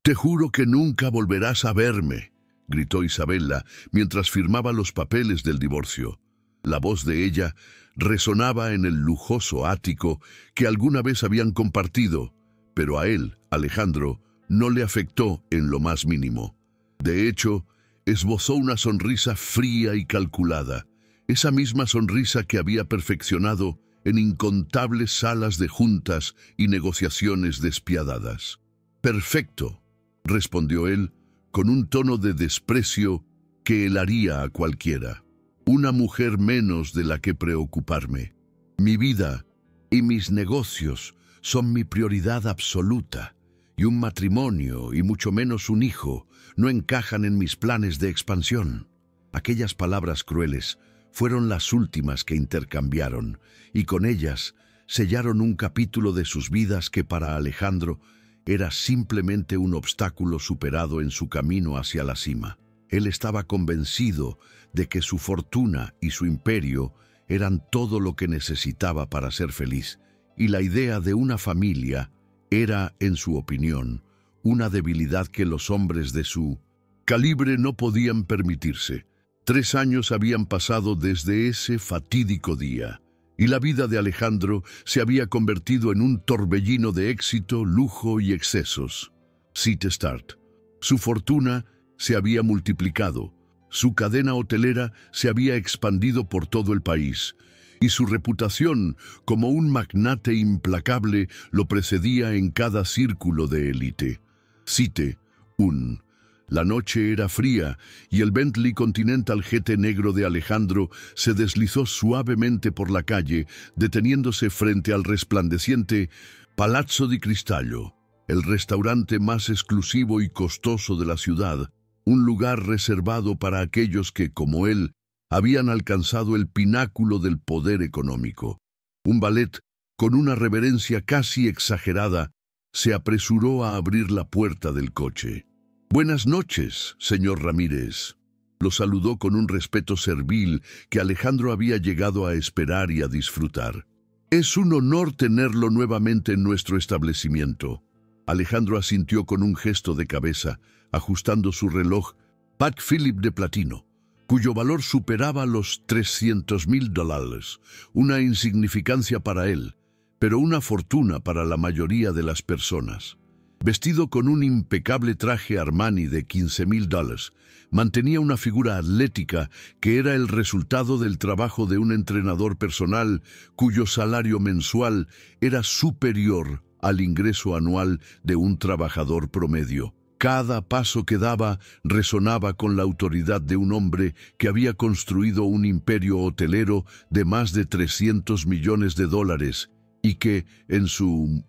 «Te juro que nunca volverás a verme», gritó Isabella mientras firmaba los papeles del divorcio. La voz de ella resonaba en el lujoso ático que alguna vez habían compartido, pero a él, Alejandro, no le afectó en lo más mínimo. De hecho, esbozó una sonrisa fría y calculada, esa misma sonrisa que había perfeccionado en incontables salas de juntas y negociaciones despiadadas. «Perfecto», respondió él, con un tono de desprecio que helaría a cualquiera. «Una mujer menos de la que preocuparme. Mi vida y mis negocios son mi prioridad absoluta, y un matrimonio, y mucho menos un hijo, no encajan en mis planes de expansión». Aquellas palabras crueles fueron las últimas que intercambiaron, y con ellas sellaron un capítulo de sus vidas que para Alejandro era simplemente un obstáculo superado en su camino hacia la cima. Él estaba convencido de que su fortuna y su imperio eran todo lo que necesitaba para ser feliz, y la idea de una familia era, en su opinión, una debilidad que los hombres de su calibre no podían permitirse. 3 años habían pasado desde ese fatídico día, y la vida de Alejandro se había convertido en un torbellino de éxito, lujo y excesos. City Start. Su fortuna se había multiplicado, su cadena hotelera se había expandido por todo el país, y su reputación como un magnate implacable lo precedía en cada círculo de élite. Cite. La noche era fría y el Bentley Continental GT negro de Alejandro se deslizó suavemente por la calle, deteniéndose frente al resplandeciente Palazzo di Cristallo, el restaurante más exclusivo y costoso de la ciudad, un lugar reservado para aquellos que, como él, habían alcanzado el pináculo del poder económico. Un valet, con una reverencia casi exagerada, se apresuró a abrir la puerta del coche. «Buenas noches, señor Ramírez», lo saludó con un respeto servil que Alejandro había llegado a esperar y a disfrutar. «Es un honor tenerlo nuevamente en nuestro establecimiento». Alejandro asintió con un gesto de cabeza, ajustando su reloj Patek Philippe de platino, cuyo valor superaba los $300.000, una insignificancia para él, pero una fortuna para la mayoría de las personas. Vestido con un impecable traje Armani de $15.000, mantenía una figura atlética que era el resultado del trabajo de un entrenador personal cuyo salario mensual era superior al ingreso anual de un trabajador promedio. Cada paso que daba resonaba con la autoridad de un hombre que había construido un imperio hotelero de más de $300 millones y que, en su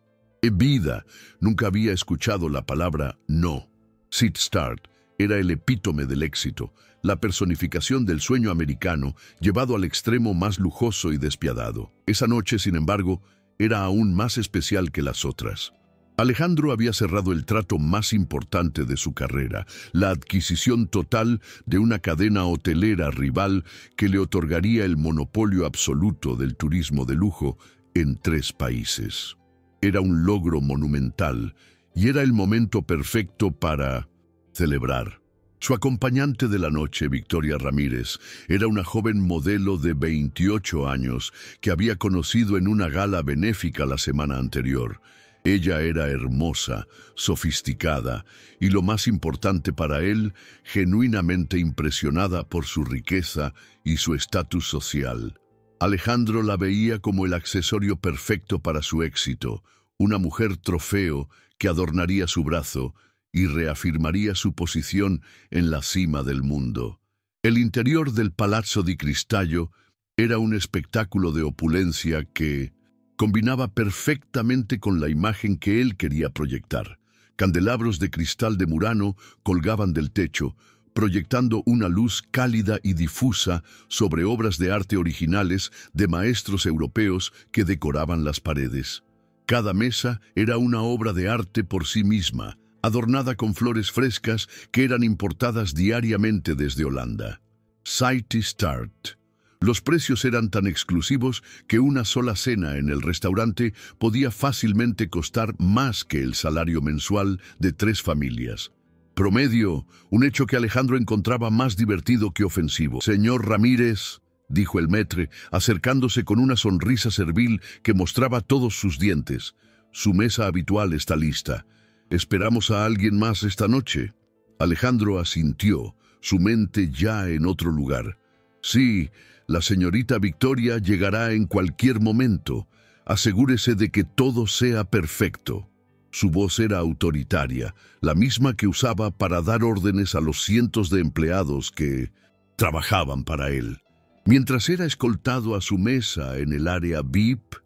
vida, nunca había escuchado la palabra no. City Start era el epítome del éxito, la personificación del sueño americano llevado al extremo más lujoso y despiadado. Esa noche, sin embargo, era aún más especial que las otras. Alejandro había cerrado el trato más importante de su carrera, la adquisición total de una cadena hotelera rival que le otorgaría el monopolio absoluto del turismo de lujo en 3 países. Era un logro monumental y era el momento perfecto para celebrar. Su acompañante de la noche, Victoria Ramírez, era una joven modelo de 28 años que había conocido en una gala benéfica la semana anterior. Ella era hermosa, sofisticada y, lo más importante para él, genuinamente impresionada por su riqueza y su estatus social. Alejandro la veía como el accesorio perfecto para su éxito, una mujer trofeo que adornaría su brazo y reafirmaría su posición en la cima del mundo. El interior del Palazzo di Cristallo era un espectáculo de opulencia que combinaba perfectamente con la imagen que él quería proyectar. Candelabros de cristal de Murano colgaban del techo, proyectando una luz cálida y difusa sobre obras de arte originales de maestros europeos que decoraban las paredes. Cada mesa era una obra de arte por sí misma, adornada con flores frescas que eran importadas diariamente desde Holanda. City Start, Los precios eran tan exclusivos que una sola cena en el restaurante podía fácilmente costar más que el salario mensual de 3 familias. Promedio, un hecho que Alejandro encontraba más divertido que ofensivo. «Señor Ramírez», dijo el maître, acercándose con una sonrisa servil que mostraba todos sus dientes. «Su mesa habitual está lista. ¿Esperamos a alguien más esta noche?» Alejandro asintió, su mente ya en otro lugar. «Sí, la señorita Victoria llegará en cualquier momento. Asegúrese de que todo sea perfecto». Su voz era autoritaria, la misma que usaba para dar órdenes a los cientos de empleados que trabajaban para él. Mientras era escoltado a su mesa en el área VIP,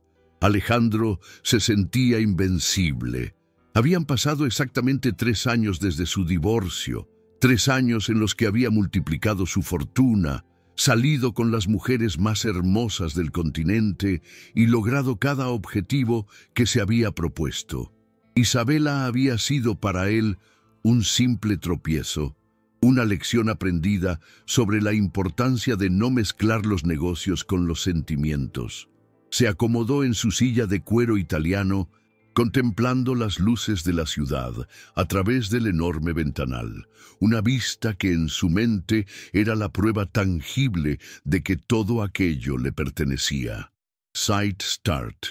Alejandro se sentía invencible. Habían pasado exactamente 3 años desde su divorcio, 3 años en los que había multiplicado su fortuna, salido con las mujeres más hermosas del continente y logrado cada objetivo que se había propuesto. Isabela había sido para él un simple tropiezo, una lección aprendida sobre la importancia de no mezclar los negocios con los sentimientos. Se acomodó en su silla de cuero italiano, contemplando las luces de la ciudad a través del enorme ventanal, una vista que en su mente era la prueba tangible de que todo aquello le pertenecía. Sight Start.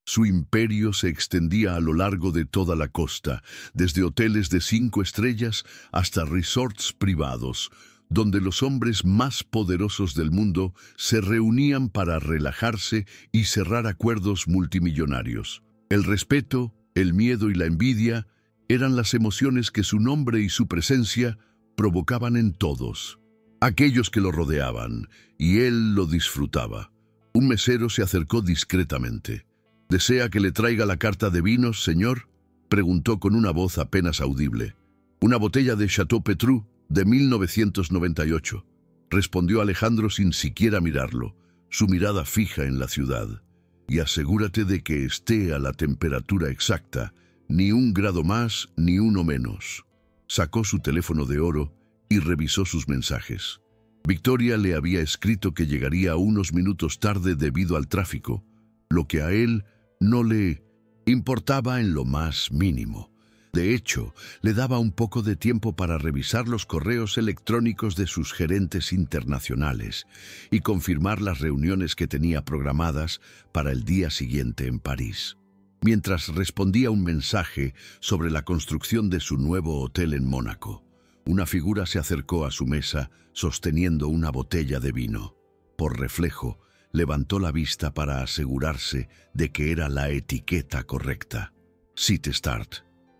Su imperio se extendía a lo largo de toda la costa, desde hoteles de 5 estrellas hasta resorts privados, donde los hombres más poderosos del mundo se reunían para relajarse y cerrar acuerdos multimillonarios. El respeto, el miedo y la envidia eran las emociones que su nombre y su presencia provocaban en todos, aquellos que lo rodeaban, y él lo disfrutaba. Un mesero se acercó discretamente. «¿Desea que le traiga la carta de vinos, señor?», preguntó con una voz apenas audible. «Una botella de Chateau Petrus de 1998», respondió Alejandro sin siquiera mirarlo, su mirada fija en la ciudad. «Y asegúrate de que esté a la temperatura exacta, ni 1 grado más ni 1 menos». Sacó su teléfono de oro y revisó sus mensajes. Victoria le había escrito que llegaría unos minutos tarde debido al tráfico, lo que a él no le importaba en lo más mínimo. De hecho, le daba un poco de tiempo para revisar los correos electrónicos de sus gerentes internacionales y confirmar las reuniones que tenía programadas para el día siguiente en París. Mientras respondía un mensaje sobre la construcción de su nuevo hotel en Mónaco, una figura se acercó a su mesa sosteniendo una botella de vino. Por reflejo, levantó la vista para asegurarse de que era la etiqueta correcta. Sight Start.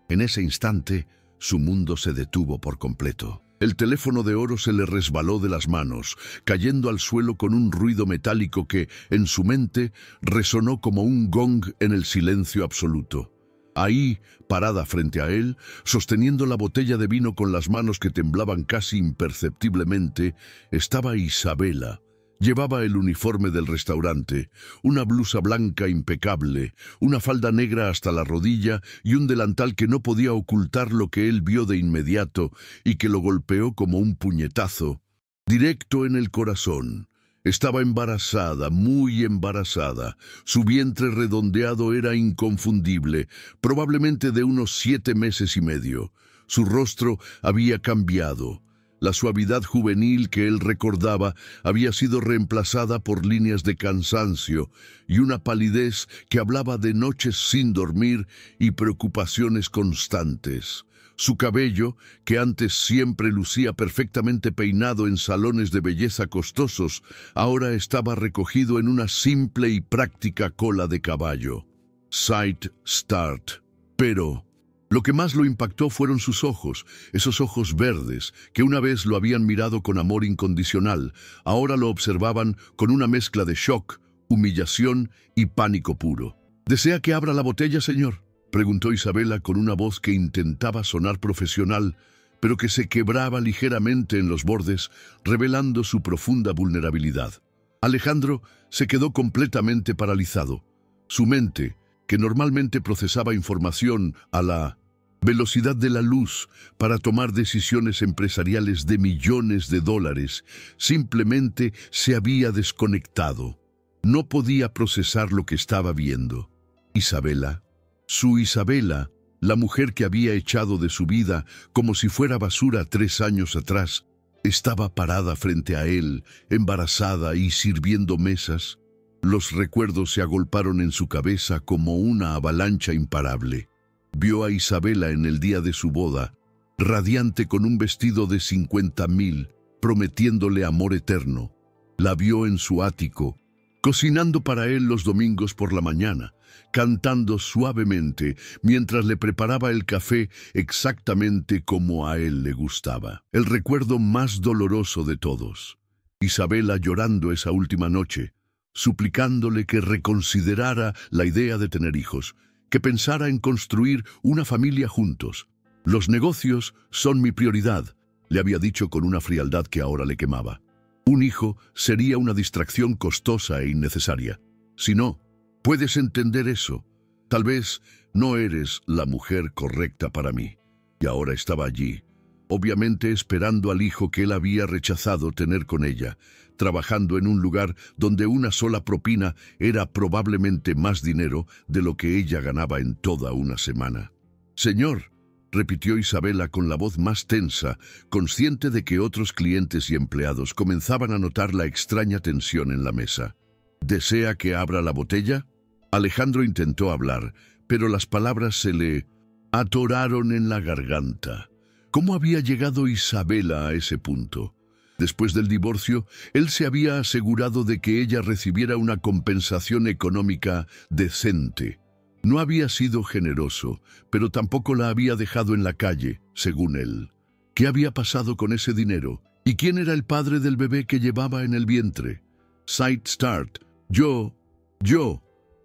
En ese instante, su mundo se detuvo por completo. El teléfono de oro se le resbaló de las manos, cayendo al suelo con un ruido metálico que, en su mente, resonó como un gong en el silencio absoluto. Ahí, parada frente a él, sosteniendo la botella de vino con las manos que temblaban casi imperceptiblemente, estaba Isabela. Llevaba el uniforme del restaurante, una blusa blanca impecable, una falda negra hasta la rodilla y un delantal que no podía ocultar lo que él vio de inmediato y que lo golpeó como un puñetazo, directo en el corazón. Estaba embarazada, muy embarazada. Su vientre redondeado era inconfundible, probablemente de unos 7 meses y medio. Su rostro había cambiado. La suavidad juvenil que él recordaba había sido reemplazada por líneas de cansancio y una palidez que hablaba de noches sin dormir y preocupaciones constantes. Su cabello, que antes siempre lucía perfectamente peinado en salones de belleza costosos, ahora estaba recogido en una simple y práctica cola de caballo. Sight Start. Pero lo que más lo impactó fueron sus ojos, esos ojos verdes, que una vez lo habían mirado con amor incondicional, ahora lo observaban con una mezcla de shock, humillación y pánico puro. «¿Desea que abra la botella, señor?», preguntó Isabela con una voz que intentaba sonar profesional, pero que se quebraba ligeramente en los bordes, revelando su profunda vulnerabilidad. Alejandro se quedó completamente paralizado. Su mente, que normalmente procesaba información a la velocidad de la luz para tomar decisiones empresariales de millones de dólares. Simplemente se había desconectado. No podía procesar lo que estaba viendo. Isabela, su Isabela, la mujer que había echado de su vida como si fuera basura 3 años atrás, estaba parada frente a él, embarazada y sirviendo mesas. Los recuerdos se agolparon en su cabeza como una avalancha imparable. Vio a Isabela en el día de su boda, radiante con un vestido de 50,000, prometiéndole amor eterno. La vio en su ático, cocinando para él los domingos por la mañana, cantando suavemente mientras le preparaba el café exactamente como a él le gustaba. El recuerdo más doloroso de todos. Isabela llorando esa última noche, suplicándole que reconsiderara la idea de tener hijos, que pensara en construir una familia juntos. «Los negocios son mi prioridad», le había dicho con una frialdad que ahora le quemaba. Un hijo sería una distracción costosa e innecesaria. Si no, puedes entender eso. Tal vez no eres la mujer correcta para mí. Y ahora estaba allí, obviamente esperando al hijo que él había rechazado tener con ella, trabajando en un lugar donde una sola propina era probablemente más dinero de lo que ella ganaba en toda una semana. «Señor», repitió Isabela con la voz más tensa, consciente de que otros clientes y empleados comenzaban a notar la extraña tensión en la mesa. «¿Desea que abra la botella?» Alejandro intentó hablar, pero las palabras se le atoraron en la garganta. ¿Cómo había llegado Isabela a ese punto? Después del divorcio, él se había asegurado de que ella recibiera una compensación económica decente. No había sido generoso, pero tampoco la había dejado en la calle, según él. ¿Qué había pasado con ese dinero? ¿Y quién era el padre del bebé que llevaba en el vientre? «Side start. Yo»,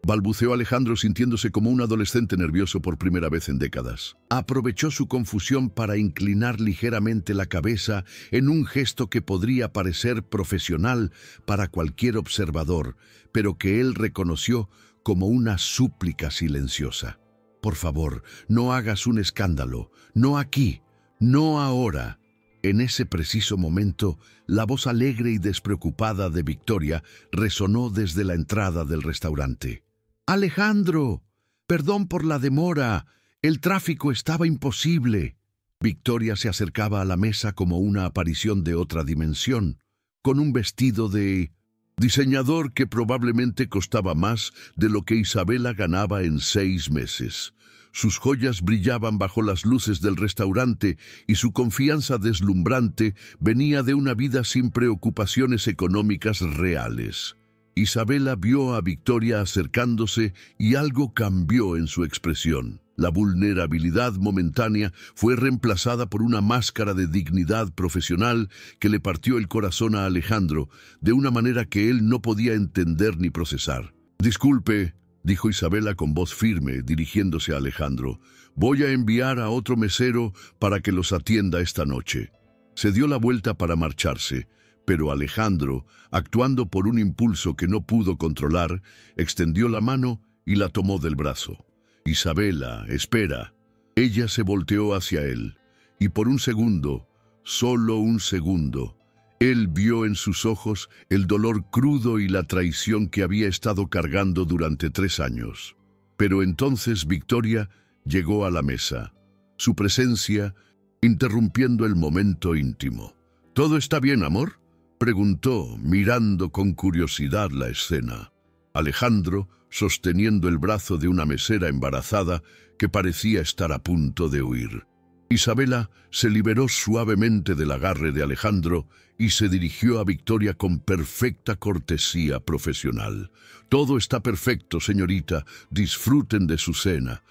balbuceó Alejandro sintiéndose como un adolescente nervioso por primera vez en décadas. Aprovechó su confusión para inclinar ligeramente la cabeza en un gesto que podría parecer profesional para cualquier observador, pero que él reconoció como una súplica silenciosa. «Por favor, no hagas un escándalo. No aquí. No ahora». En ese preciso momento, la voz alegre y despreocupada de Victoria resonó desde la entrada del restaurante. «Alejandro, perdón por la demora. El tráfico estaba imposible». Victoria se acercaba a la mesa como una aparición de otra dimensión, con un vestido de diseñador que probablemente costaba más de lo que Isabela ganaba en 6 meses. Sus joyas brillaban bajo las luces del restaurante y su confianza deslumbrante venía de una vida sin preocupaciones económicas reales. Isabela vio a Victoria acercándose y algo cambió en su expresión. La vulnerabilidad momentánea fue reemplazada por una máscara de dignidad profesional que le partió el corazón a Alejandro de una manera que él no podía entender ni procesar. «Disculpe», dijo Isabela con voz firme, dirigiéndose a Alejandro. «Voy a enviar a otro mesero para que los atienda esta noche». Se dio la vuelta para marcharse, pero Alejandro, actuando por un impulso que no pudo controlar, extendió la mano y la tomó del brazo. «Isabela, espera». Ella se volteó hacia él, y por un segundo, solo un segundo, él vio en sus ojos el dolor crudo y la traición que había estado cargando durante 3 años. Pero entonces Victoria llegó a la mesa, su presencia interrumpiendo el momento íntimo. «¿Todo está bien, amor?», preguntó, mirando con curiosidad la escena. Alejandro, sosteniendo el brazo de una mesera embarazada que parecía estar a punto de huir. Isabela se liberó suavemente del agarre de Alejandro y se dirigió a Victoria con perfecta cortesía profesional. «Todo está perfecto, señorita. Disfruten de su cena».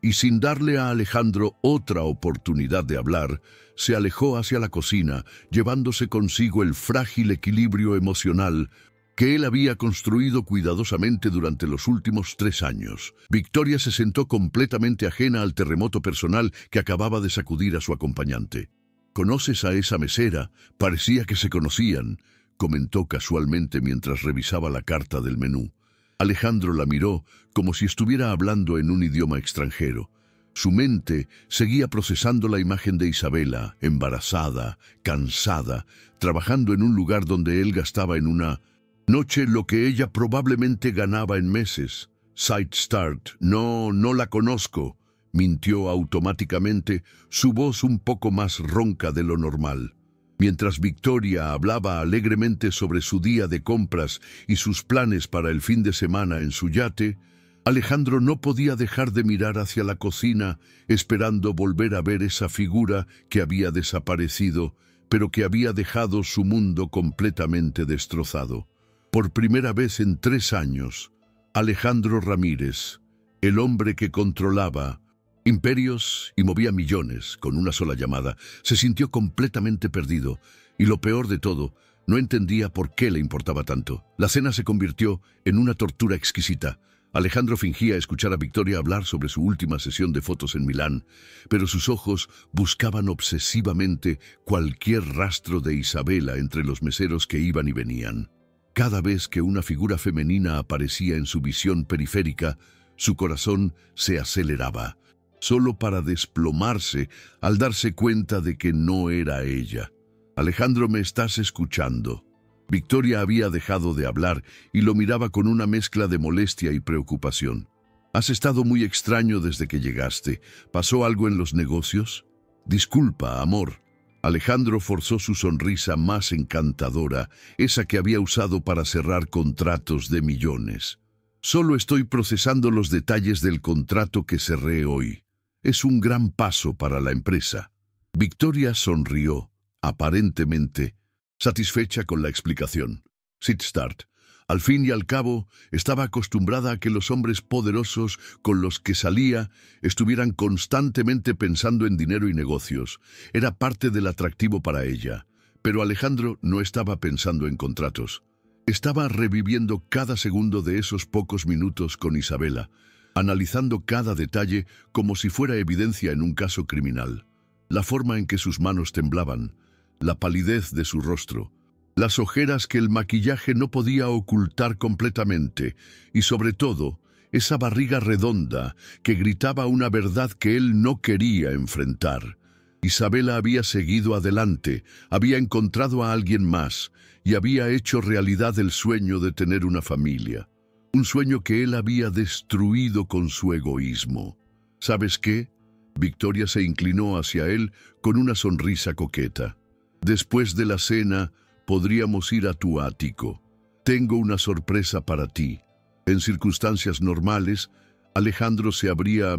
Y sin darle a Alejandro otra oportunidad de hablar, se alejó hacia la cocina, llevándose consigo el frágil equilibrio emocional que él había construido cuidadosamente durante los últimos 3 años. Victoria se sentó completamente ajena al terremoto personal que acababa de sacudir a su acompañante. «¿Conoces a esa mesera? Parecía que se conocían», comentó casualmente mientras revisaba la carta del menú. Alejandro la miró como si estuviera hablando en un idioma extranjero. Su mente seguía procesando la imagen de Isabela, embarazada, cansada, trabajando en un lugar donde él gastaba en una noche lo que ella probablemente ganaba en meses. Sight Start, no la conozco, mintió automáticamente, su voz un poco más ronca de lo normal. Mientras Victoria hablaba alegremente sobre su día de compras y sus planes para el fin de semana en su yate, Alejandro no podía dejar de mirar hacia la cocina, esperando volver a ver esa figura que había desaparecido, pero que había dejado su mundo completamente destrozado. Por primera vez en 3 años, Alejandro Ramírez, el hombre que controlaba imperios y movía millones con una sola llamada, se sintió completamente perdido, y lo peor de todo, no entendía por qué le importaba tanto. La cena se convirtió en una tortura exquisita. Alejandro fingía escuchar a Victoria hablar sobre su última sesión de fotos en Milán, pero sus ojos buscaban obsesivamente cualquier rastro de Isabela entre los meseros que iban y venían. Cada vez que una figura femenina aparecía en su visión periférica, su corazón se aceleraba, solo para desplomarse al darse cuenta de que no era ella. «Alejandro, ¿me estás escuchando?» Victoria había dejado de hablar y lo miraba con una mezcla de molestia y preocupación. «Has estado muy extraño desde que llegaste. ¿Pasó algo en los negocios?» «Disculpa, amor». Alejandro forzó su sonrisa más encantadora, esa que había usado para cerrar contratos de millones. «Solo estoy procesando los detalles del contrato que cerré hoy. Es un gran paso para la empresa». Victoria sonrió, aparentemente satisfecha con la explicación. Sight Start, al fin y al cabo, estaba acostumbrada a que los hombres poderosos con los que salía estuvieran constantemente pensando en dinero y negocios. Era parte del atractivo para ella. Pero Alejandro no estaba pensando en contratos. Estaba reviviendo cada segundo de esos pocos minutos con Isabela, analizando cada detalle como si fuera evidencia en un caso criminal. La forma en que sus manos temblaban, la palidez de su rostro, las ojeras que el maquillaje no podía ocultar completamente, y sobre todo, esa barriga redonda que gritaba una verdad que él no quería enfrentar. Isabela había seguido adelante, había encontrado a alguien más, y había hecho realidad el sueño de tener una familia. Un sueño que él había destruido con su egoísmo. ¿Sabes qué? Victoria se inclinó hacia él con una sonrisa coqueta. Después de la cena, podríamos ir a tu ático. Tengo una sorpresa para ti. En circunstancias normales, Alejandro se habría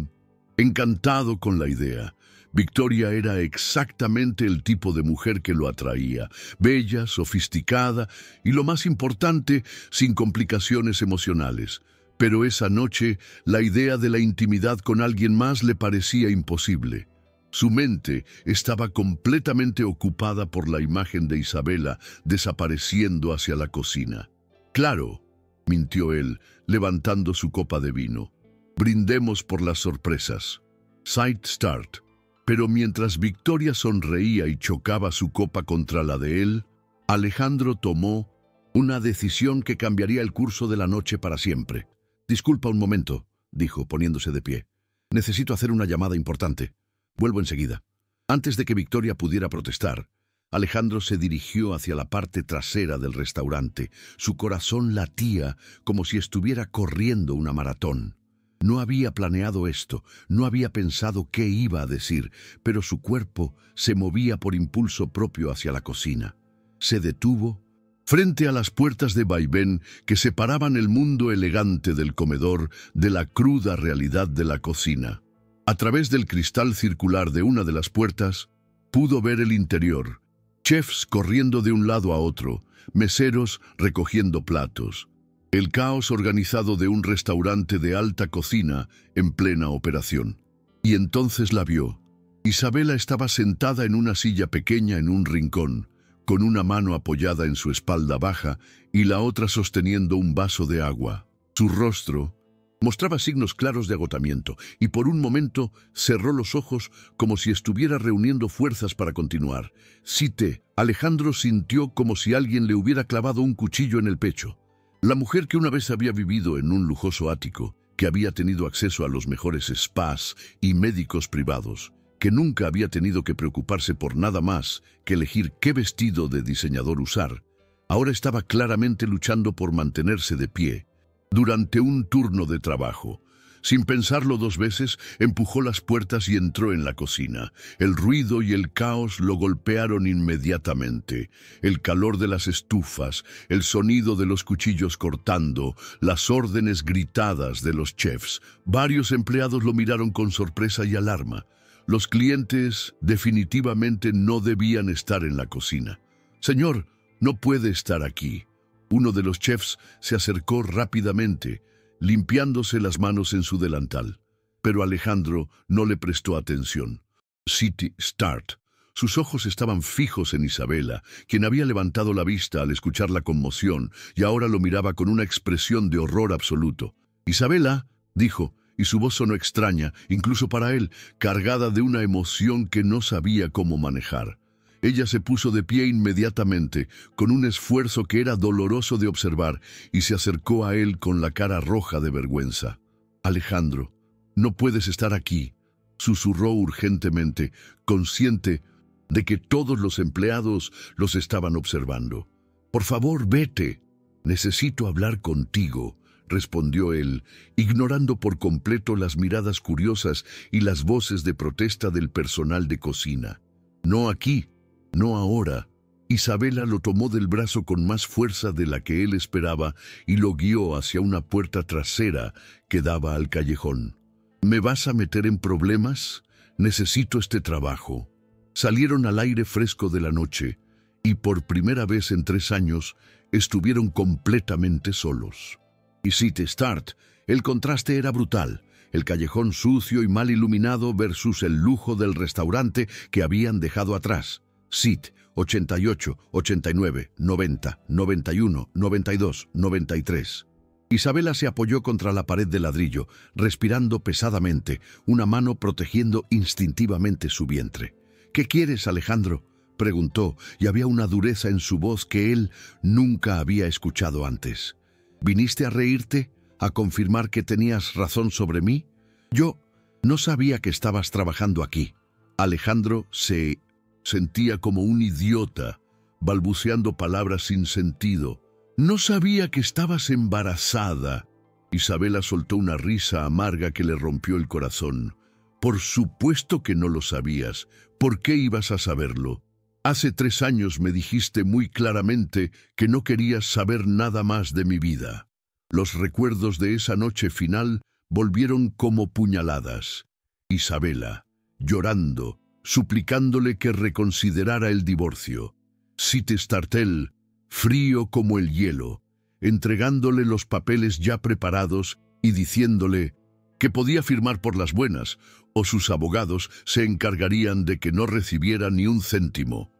encantado con la idea. Victoria era exactamente el tipo de mujer que lo atraía, bella, sofisticada y, lo más importante, sin complicaciones emocionales. Pero esa noche, la idea de la intimidad con alguien más le parecía imposible. Su mente estaba completamente ocupada por la imagen de Isabela desapareciendo hacia la cocina. «Claro», mintió él, levantando su copa de vino. «Brindemos por las sorpresas». Sight Start. Pero mientras Victoria sonreía y chocaba su copa contra la de él, Alejandro tomó una decisión que cambiaría el curso de la noche para siempre. «Disculpa un momento», dijo, poniéndose de pie. «Necesito hacer una llamada importante. Vuelvo enseguida». Antes de que Victoria pudiera protestar, Alejandro se dirigió hacia la parte trasera del restaurante. Su corazón latía como si estuviera corriendo una maratón. No había planeado esto, no había pensado qué iba a decir, pero su cuerpo se movía por impulso propio hacia la cocina. Se detuvo frente a las puertas de vaivén que separaban el mundo elegante del comedor de la cruda realidad de la cocina. A través del cristal circular de una de las puertas, pudo ver el interior. Chefs corriendo de un lado a otro, meseros recogiendo platos. El caos organizado de un restaurante de alta cocina en plena operación. Y entonces la vio. Isabela estaba sentada en una silla pequeña en un rincón, con una mano apoyada en su espalda baja y la otra sosteniendo un vaso de agua. Su rostro mostraba signos claros de agotamiento y por un momento cerró los ojos como si estuviera reuniendo fuerzas para continuar. Cité, Alejandro sintió como si alguien le hubiera clavado un cuchillo en el pecho. La mujer que una vez había vivido en un lujoso ático, que había tenido acceso a los mejores spas y médicos privados, que nunca había tenido que preocuparse por nada más que elegir qué vestido de diseñador usar, ahora estaba claramente luchando por mantenerse de pie. Durante un turno de trabajo, sin pensarlo dos veces, empujó las puertas y entró en la cocina. El ruido y el caos lo golpearon inmediatamente. El calor de las estufas, el sonido de los cuchillos cortando, las órdenes gritadas de los chefs. Varios empleados lo miraron con sorpresa y alarma. Los clientes definitivamente no debían estar en la cocina. «Señor, no puede estar aquí». Uno de los chefs se acercó rápidamente, limpiándose las manos en su delantal. Pero Alejandro no le prestó atención. City Start. Sus ojos estaban fijos en Isabela, quien había levantado la vista al escuchar la conmoción y ahora lo miraba con una expresión de horror absoluto. «Isabela», dijo, y su voz sonó extraña, incluso para él, cargada de una emoción que no sabía cómo manejar. Ella se puso de pie inmediatamente, con un esfuerzo que era doloroso de observar, y se acercó a él con la cara roja de vergüenza. «Alejandro, no puedes estar aquí», susurró urgentemente, consciente de que todos los empleados los estaban observando. «Por favor, vete. Necesito hablar contigo», respondió él, ignorando por completo las miradas curiosas y las voces de protesta del personal de cocina. «No aquí. No ahora». Isabela lo tomó del brazo con más fuerza de la que él esperaba y lo guió hacia una puerta trasera que daba al callejón. «¿Me vas a meter en problemas? Necesito este trabajo». Salieron al aire fresco de la noche y por primera vez en 3 años estuvieron completamente solos. Y City Start, el contraste era brutal. El callejón sucio y mal iluminado versus el lujo del restaurante que habían dejado atrás. Sid, 88, 89, 90, 91, 92, 93. Isabela se apoyó contra la pared de ladrillo, respirando pesadamente, una mano protegiendo instintivamente su vientre. «¿Qué quieres, Alejandro?», preguntó, y había una dureza en su voz que él nunca había escuchado antes. «¿Viniste a reírte? ¿A confirmar que tenías razón sobre mí? Yo no sabía que estabas trabajando aquí». Alejandro se sentía como un idiota, balbuceando palabras sin sentido. «No sabía que estabas embarazada». Isabela soltó una risa amarga que le rompió el corazón. «Por supuesto que no lo sabías. ¿Por qué ibas a saberlo? Hace 3 años me dijiste muy claramente que no querías saber nada más de mi vida». Los recuerdos de esa noche final volvieron como puñaladas. Isabela, llorando, suplicándole que reconsiderara el divorcio. City Startel, frío como el hielo, entregándole los papeles ya preparados y diciéndole que podía firmar por las buenas, o sus abogados se encargarían de que no recibiera ni un céntimo.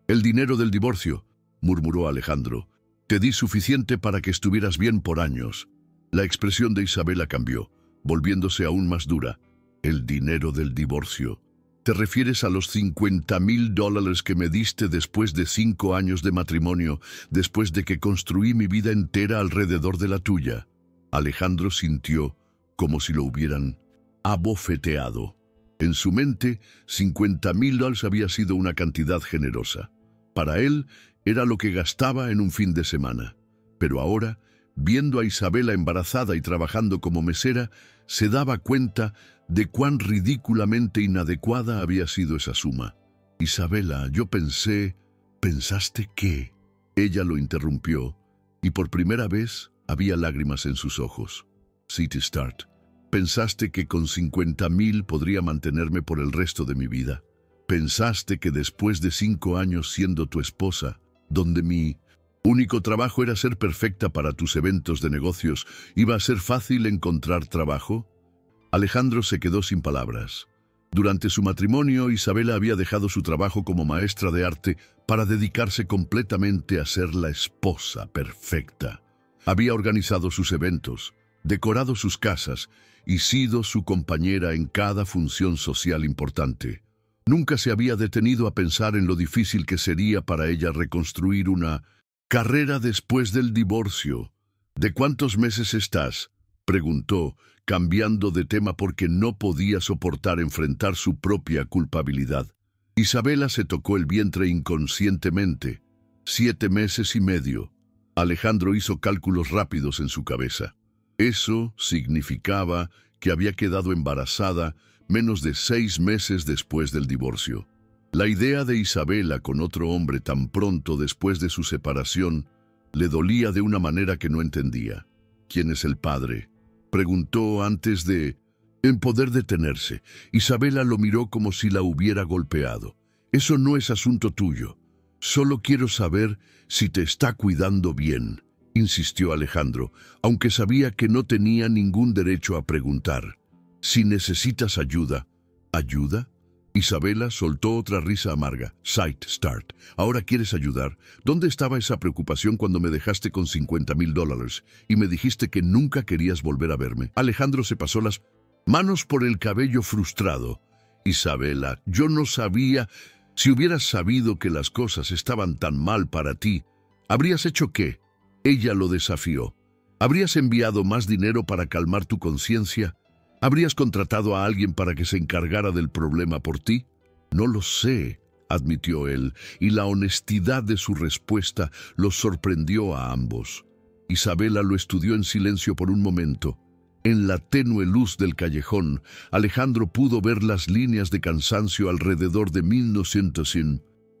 «El dinero del divorcio», murmuró Alejandro. «Te di suficiente para que estuvieras bien por años». La expresión de Isabela cambió, volviéndose aún más dura. «El dinero del divorcio. ¿Te refieres a los $50,000 que me diste después de 5 años de matrimonio, después de que construí mi vida entera alrededor de la tuya?» Alejandro sintió como si lo hubieran abofeteado. En su mente, $50,000 había sido una cantidad generosa. Para él, era lo que gastaba en un fin de semana. Pero ahora, viendo a Isabela embarazada y trabajando como mesera, se daba cuenta de cuán ridículamente inadecuada había sido esa suma. «Isabela, yo pensé». «¿Pensaste qué?». Ella lo interrumpió, y por primera vez había lágrimas en sus ojos. «City Start, ¿pensaste que con 50,000 podría mantenerme por el resto de mi vida? ¿Pensaste que después de 5 años siendo tu esposa, donde mi único trabajo era ser perfecta para tus eventos de negocios, iba a ser fácil encontrar trabajo?» Alejandro se quedó sin palabras. Durante su matrimonio, Isabela había dejado su trabajo como maestra de arte para dedicarse completamente a ser la esposa perfecta. Había organizado sus eventos, decorado sus casas y sido su compañera en cada función social importante. Nunca se había detenido a pensar en lo difícil que sería para ella reconstruir una carrera después del divorcio. «¿De cuántos meses estás?», preguntó, cambiando de tema porque no podía soportar enfrentar su propia culpabilidad. Isabela se tocó el vientre inconscientemente. 7 meses y medio. Alejandro hizo cálculos rápidos en su cabeza. Eso significaba que había quedado embarazada menos de 6 meses después del divorcio. La idea de Isabela con otro hombre tan pronto después de su separación le dolía de una manera que no entendía. ¿Quién es el padre?, preguntó antes de poder detenerse. Isabela lo miró como si la hubiera golpeado. Eso no es asunto tuyo. Solo quiero saber si te está cuidando bien, insistió Alejandro, aunque sabía que no tenía ningún derecho a preguntar. Si necesitas ayuda. ¿Ayuda? Isabela soltó otra risa amarga. Sight Start. ¿Ahora quieres ayudar? ¿Dónde estaba esa preocupación cuando me dejaste con $50,000 y me dijiste que nunca querías volver a verme? Alejandro se pasó las manos por el cabello frustrado. Isabela, yo no sabía. Si hubieras sabido que las cosas estaban tan mal para ti, ¿habrías hecho qué? Ella lo desafió. ¿Habrías enviado más dinero para calmar tu conciencia? ¿Habrías contratado a alguien para que se encargara del problema por ti? No lo sé, admitió él, y la honestidad de su respuesta los sorprendió a ambos. Isabela lo estudió en silencio por un momento. En la tenue luz del callejón, Alejandro pudo ver las líneas de cansancio alrededor de 1900.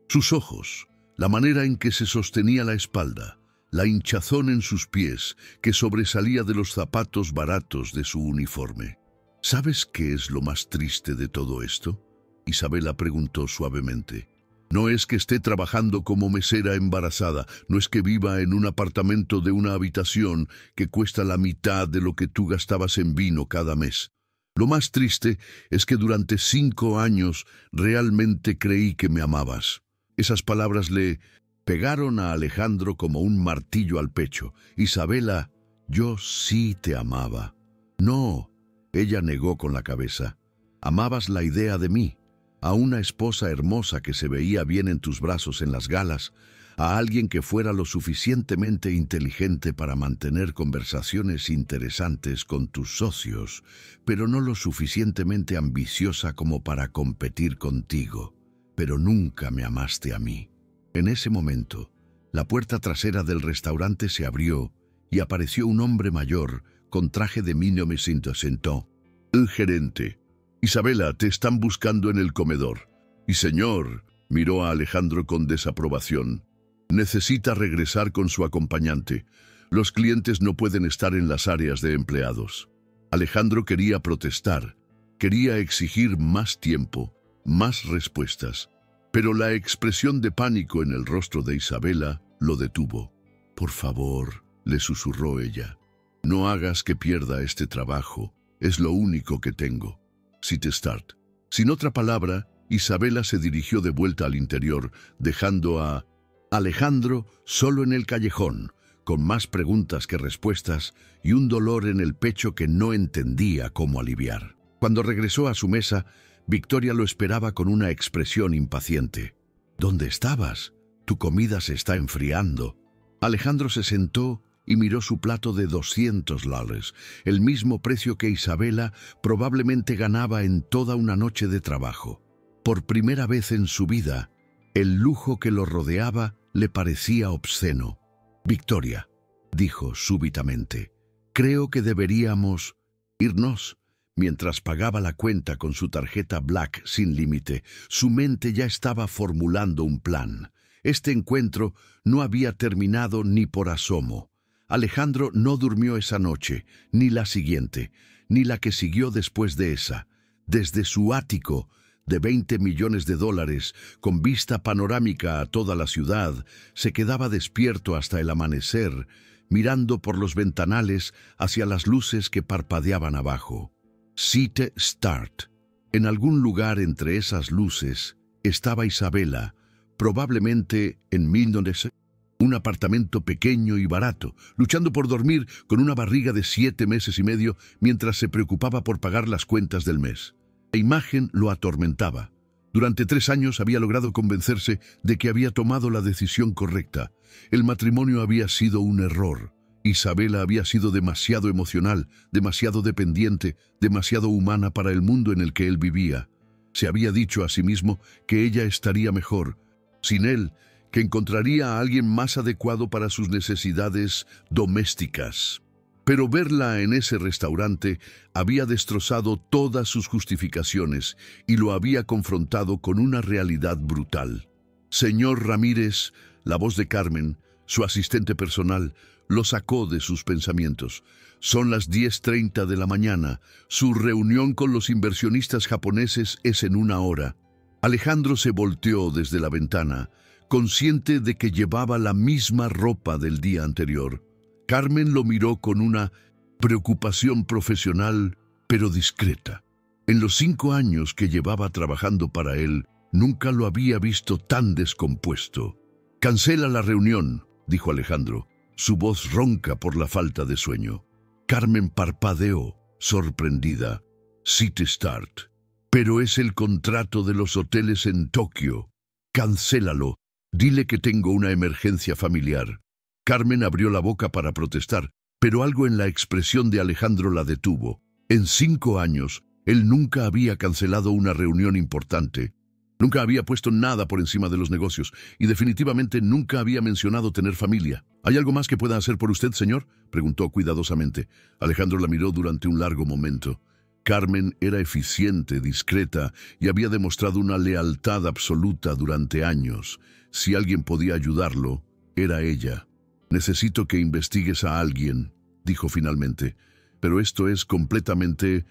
Sus ojos, la manera en que se sostenía la espalda, la hinchazón en sus pies que sobresalía de los zapatos baratos de su uniforme. ¿Sabes qué es lo más triste de todo esto?, Isabela preguntó suavemente. No es que esté trabajando como mesera embarazada, no es que viva en un apartamento de una habitación que cuesta la mitad de lo que tú gastabas en vino cada mes. Lo más triste es que durante 5 años realmente creí que me amabas. Esas palabras le pegaron a Alejandro como un martillo al pecho. Isabela, yo sí te amaba. No. Ella negó con la cabeza. Amabas la idea de mí, a una esposa hermosa que se veía bien en tus brazos en las galas, a alguien que fuera lo suficientemente inteligente para mantener conversaciones interesantes con tus socios, pero no lo suficientemente ambiciosa como para competir contigo. Pero nunca me amaste a mí. En ese momento, la puerta trasera del restaurante se abrió y apareció un hombre mayor con traje de 1900. El gerente. Isabela, te están buscando en el comedor. Y señor, miró a Alejandro con desaprobación. Necesita regresar con su acompañante. Los clientes no pueden estar en las áreas de empleados. Alejandro quería protestar. Quería exigir más tiempo, más respuestas. Pero la expresión de pánico en el rostro de Isabela lo detuvo. Por favor, le susurró ella. No hagas que pierda este trabajo. Es lo único que tengo. Sight Start. Sin otra palabra, Isabela se dirigió de vuelta al interior, dejando a Alejandro solo en el callejón, con más preguntas que respuestas y un dolor en el pecho que no entendía cómo aliviar. Cuando regresó a su mesa, Victoria lo esperaba con una expresión impaciente. ¿Dónde estabas? Tu comida se está enfriando. Alejandro se sentó y miró su plato de $200, el mismo precio que Isabela probablemente ganaba en toda una noche de trabajo. Por primera vez en su vida, el lujo que lo rodeaba le parecía obsceno. Victoria, dijo súbitamente, creo que deberíamos irnos. Mientras pagaba la cuenta con su tarjeta Black sin límite, su mente ya estaba formulando un plan. Este encuentro no había terminado ni por asomo. Alejandro no durmió esa noche, ni la siguiente, ni la que siguió después de esa. Desde su ático de $20 millones, con vista panorámica a toda la ciudad, se quedaba despierto hasta el amanecer, mirando por los ventanales hacia las luces que parpadeaban abajo. Sight Start. En algún lugar entre esas luces estaba Isabela, probablemente en 1900. Un apartamento pequeño y barato, luchando por dormir con una barriga de 7 meses y medio mientras se preocupaba por pagar las cuentas del mes. La imagen lo atormentaba. Durante 3 años había logrado convencerse de que había tomado la decisión correcta. El matrimonio había sido un error. Isabela había sido demasiado emocional, demasiado dependiente, demasiado humana para el mundo en el que él vivía. Se había dicho a sí mismo que ella estaría mejor sin él, que encontraría a alguien más adecuado para sus necesidades domésticas. Pero verla en ese restaurante había destrozado todas sus justificaciones y lo había confrontado con una realidad brutal. Señor Ramírez, la voz de Carmen, su asistente personal, lo sacó de sus pensamientos. Son las 10:30 de la mañana. Su reunión con los inversionistas japoneses es en 1 hora. Alejandro se volteó desde la ventana, consciente de que llevaba la misma ropa del día anterior. Carmen lo miró con una preocupación profesional, pero discreta. En los 5 años que llevaba trabajando para él, nunca lo había visto tan descompuesto. «Cancela la reunión», dijo Alejandro, su voz ronca por la falta de sueño. Carmen parpadeó, sorprendida. «City Start. Pero es el contrato de los hoteles en Tokio. Cancélalo. Dile que tengo una emergencia familiar». Carmen abrió la boca para protestar, pero algo en la expresión de Alejandro la detuvo. En 5 años, él nunca había cancelado una reunión importante. Nunca había puesto nada por encima de los negocios y definitivamente nunca había mencionado tener familia. «¿Hay algo más que pueda hacer por usted, señor?», preguntó cuidadosamente. Alejandro la miró durante un largo momento. Carmen era eficiente, discreta y había demostrado una lealtad absoluta durante años. Si alguien podía ayudarlo, era ella. «Necesito que investigues a alguien», dijo finalmente, «pero esto es completamente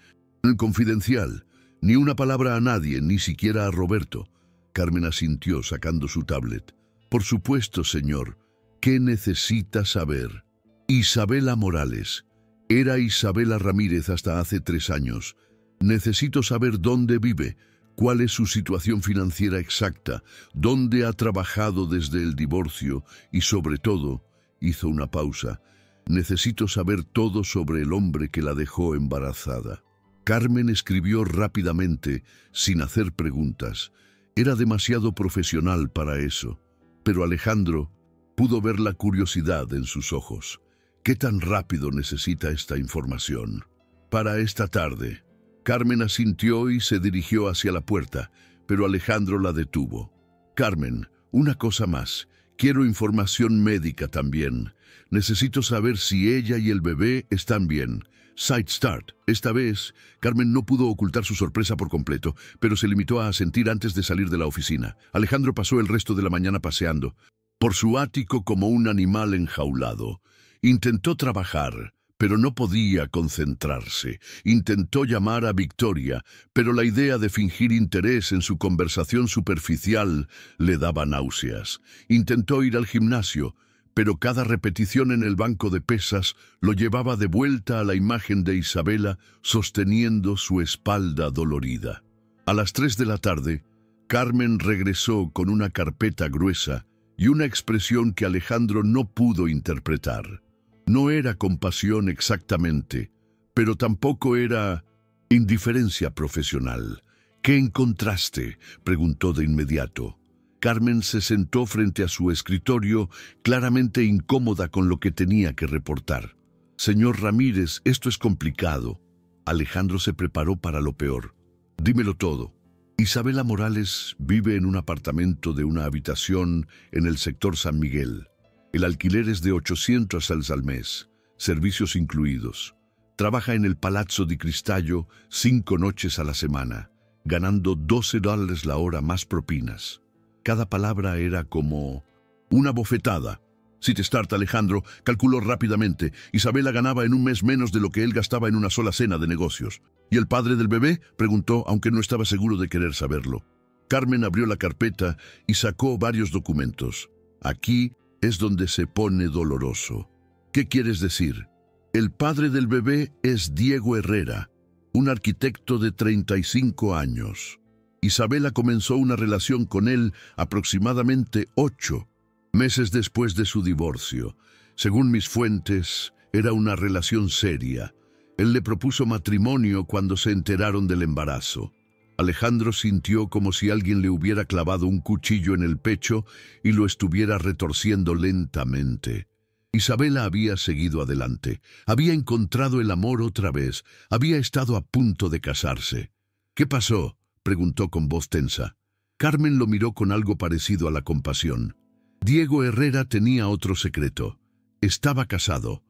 confidencial. Ni una palabra a nadie, ni siquiera a Roberto». Carmen asintió sacando su tablet. «Por supuesto, señor. ¿Qué necesita saber?» «Isabela Morales. Era Isabela Ramírez hasta hace 3 años. Necesito saber dónde vive, cuál es su situación financiera exacta, dónde ha trabajado desde el divorcio y, sobre todo», hizo una pausa, «necesito saber todo sobre el hombre que la dejó embarazada». Carmen escribió rápidamente, sin hacer preguntas. Era demasiado profesional para eso. Pero Alejandro pudo ver la curiosidad en sus ojos. «¿Qué tan rápido necesita esta información?» «Para esta tarde». Carmen asintió y se dirigió hacia la puerta, pero Alejandro la detuvo. «Carmen, una cosa más. Quiero información médica también. Necesito saber si ella y el bebé están bien». «Side Start». Esta vez, Carmen no pudo ocultar su sorpresa por completo, pero se limitó a asentir antes de salir de la oficina. Alejandro pasó el resto de la mañana paseando por su ático como un animal enjaulado. Intentó trabajar, pero no podía concentrarse. Intentó llamar a Victoria, pero la idea de fingir interés en su conversación superficial le daba náuseas. Intentó ir al gimnasio, pero cada repetición en el banco de pesas lo llevaba de vuelta a la imagen de Isabela sosteniendo su espalda dolorida. A las 3 de la tarde, Carmen regresó con una carpeta gruesa y una expresión que Alejandro no pudo interpretar. No era compasión exactamente, pero tampoco era indiferencia profesional. «¿Qué encontraste?», preguntó de inmediato. Carmen se sentó frente a su escritorio, claramente incómoda con lo que tenía que reportar. «Señor Ramírez, esto es complicado». Alejandro se preparó para lo peor. «Dímelo todo». «Isabela Morales vive en un apartamento de una habitación en el sector San Miguel. El alquiler es de 800 al mes, servicios incluidos. Trabaja en el Palazzo di Cristallo 5 noches a la semana, ganando $12 la hora más propinas». Cada palabra era como una bofetada. City Start, Alejandro calculó rápidamente. Isabela ganaba en un mes menos de lo que él gastaba en una sola cena de negocios. «¿Y el padre del bebé?», preguntó, aunque no estaba seguro de querer saberlo. Carmen abrió la carpeta y sacó varios documentos. «Aquí es donde se pone doloroso». «¿Qué quieres decir?». «El padre del bebé es Diego Herrera, un arquitecto de 35 años. Isabela comenzó una relación con él aproximadamente 8 meses después de su divorcio. Según mis fuentes, era una relación seria. Él le propuso matrimonio cuando se enteraron del embarazo». Alejandro sintió como si alguien le hubiera clavado un cuchillo en el pecho y lo estuviera retorciendo lentamente. Isabela había seguido adelante, había encontrado el amor otra vez, había estado a punto de casarse. ¿Qué pasó?, preguntó con voz tensa. Carmen lo miró con algo parecido a la compasión. Diego Herrera tenía otro secreto. Estaba casado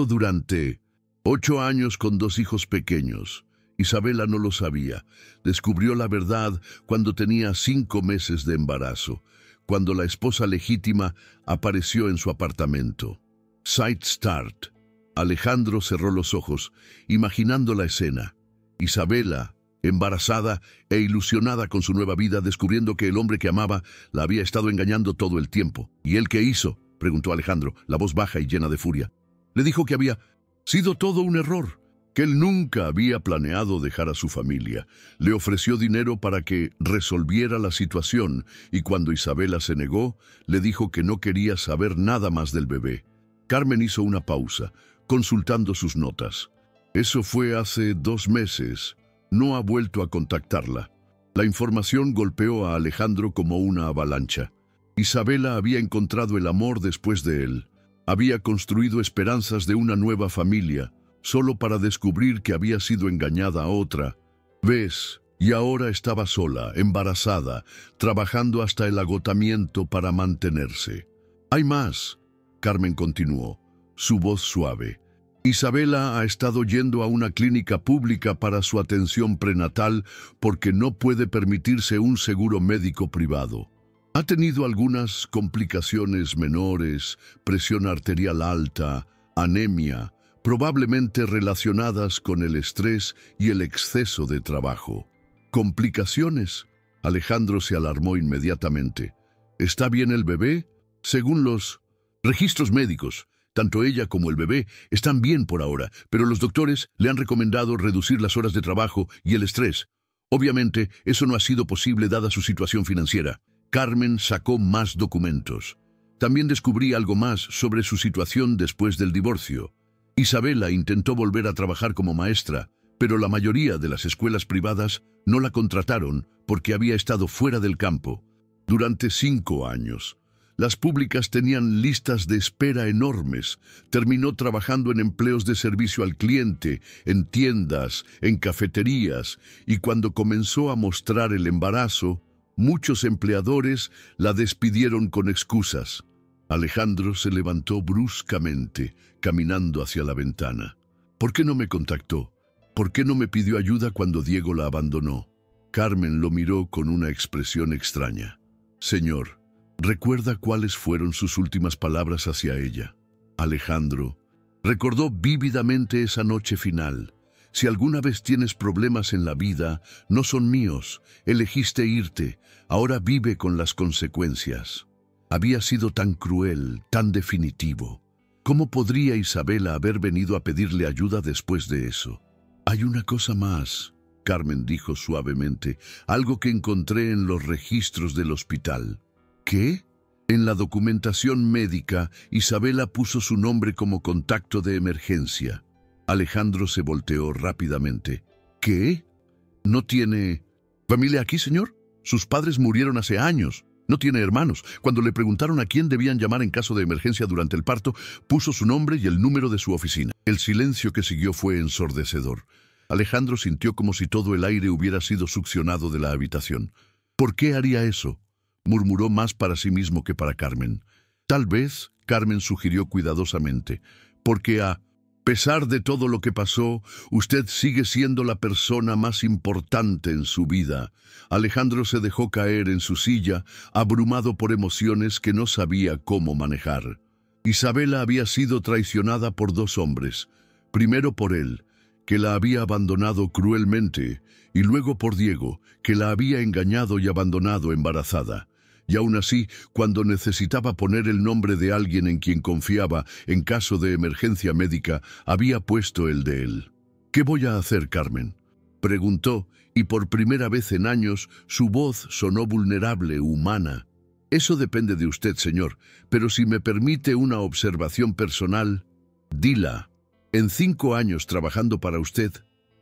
durante 8 años con 2 hijos pequeños. Isabela no lo sabía. Descubrió la verdad cuando tenía 5 meses de embarazo, cuando la esposa legítima apareció en su apartamento. Sight Start. Alejandro cerró los ojos, imaginando la escena. Isabela, embarazada e ilusionada con su nueva vida, descubriendo que el hombre que amaba la había estado engañando todo el tiempo. ¿Y él qué hizo?, preguntó Alejandro, la voz baja y llena de furia. Le dijo que había sido todo un error, que él nunca había planeado dejar a su familia. Le ofreció dinero para que resolviera la situación y cuando Isabela se negó, le dijo que no quería saber nada más del bebé. Carmen hizo una pausa, consultando sus notas. Eso fue hace 2 meses. No ha vuelto a contactarla. La información golpeó a Alejandro como una avalancha. Isabela había encontrado el amor después de él. Había construido esperanzas de una nueva familia, solo para descubrir que había sido engañada a otra. ¿Ves? Y ahora estaba sola, embarazada, trabajando hasta el agotamiento para mantenerse. Hay más, Carmen continuó, su voz suave. Isabela ha estado yendo a una clínica pública para su atención prenatal porque no puede permitirse un seguro médico privado. Ha tenido algunas complicaciones menores, presión arterial alta, anemia, probablemente relacionadas con el estrés y el exceso de trabajo. ¿Complicaciones? Alejandro se alarmó inmediatamente. ¿Está bien el bebé? Según los registros médicos, tanto ella como el bebé están bien por ahora, pero los doctores le han recomendado reducir las horas de trabajo y el estrés. Obviamente, eso no ha sido posible dada su situación financiera. Carmen sacó más documentos. También descubrí algo más sobre su situación después del divorcio. Isabela intentó volver a trabajar como maestra, pero la mayoría de las escuelas privadas no la contrataron porque había estado fuera del campo. Durante 5 años, las públicas tenían listas de espera enormes. Terminó trabajando en empleos de servicio al cliente, en tiendas, en cafeterías, y cuando comenzó a mostrar el embarazo, muchos empleadores la despidieron con excusas. Alejandro se levantó bruscamente, caminando hacia la ventana. ¿Por qué no me contactó? ¿Por qué no me pidió ayuda cuando Diego la abandonó? Carmen lo miró con una expresión extraña. Señor, ¿recuerda cuáles fueron sus últimas palabras hacia ella? Alejandro recordó vívidamente esa noche final. Si alguna vez tienes problemas en la vida, no son míos. Elegiste irte. Ahora vive con las consecuencias. Había sido tan cruel, tan definitivo. ¿Cómo podría Isabela haber venido a pedirle ayuda después de eso? Hay una cosa más, Carmen dijo suavemente, algo que encontré en los registros del hospital. ¿Qué? En la documentación médica, Isabela puso su nombre como contacto de emergencia. Alejandro se volteó rápidamente. ¿Qué? ¿No tiene familia aquí, señor? Sus padres murieron hace años. No tiene hermanos. Cuando le preguntaron a quién debían llamar en caso de emergencia durante el parto, puso su nombre y el número de su oficina. El silencio que siguió fue ensordecedor. Alejandro sintió como si todo el aire hubiera sido succionado de la habitación. ¿Por qué haría eso?, murmuró más para sí mismo que para Carmen. Tal vez, Carmen sugirió cuidadosamente, porque a pesar de todo lo que pasó, usted sigue siendo la persona más importante en su vida. Alejandro se dejó caer en su silla, abrumado por emociones que no sabía cómo manejar. Isabela había sido traicionada por 2 hombres. Primero por él, que la había abandonado cruelmente, y luego por Diego, que la había engañado y abandonado embarazada. Y aún así, cuando necesitaba poner el nombre de alguien en quien confiaba en caso de emergencia médica, había puesto el de él. ¿Qué voy a hacer, Carmen?, preguntó, y por primera vez en años su voz sonó vulnerable, humana. Eso depende de usted, señor, pero si me permite una observación personal, dila. En 5 años trabajando para usted,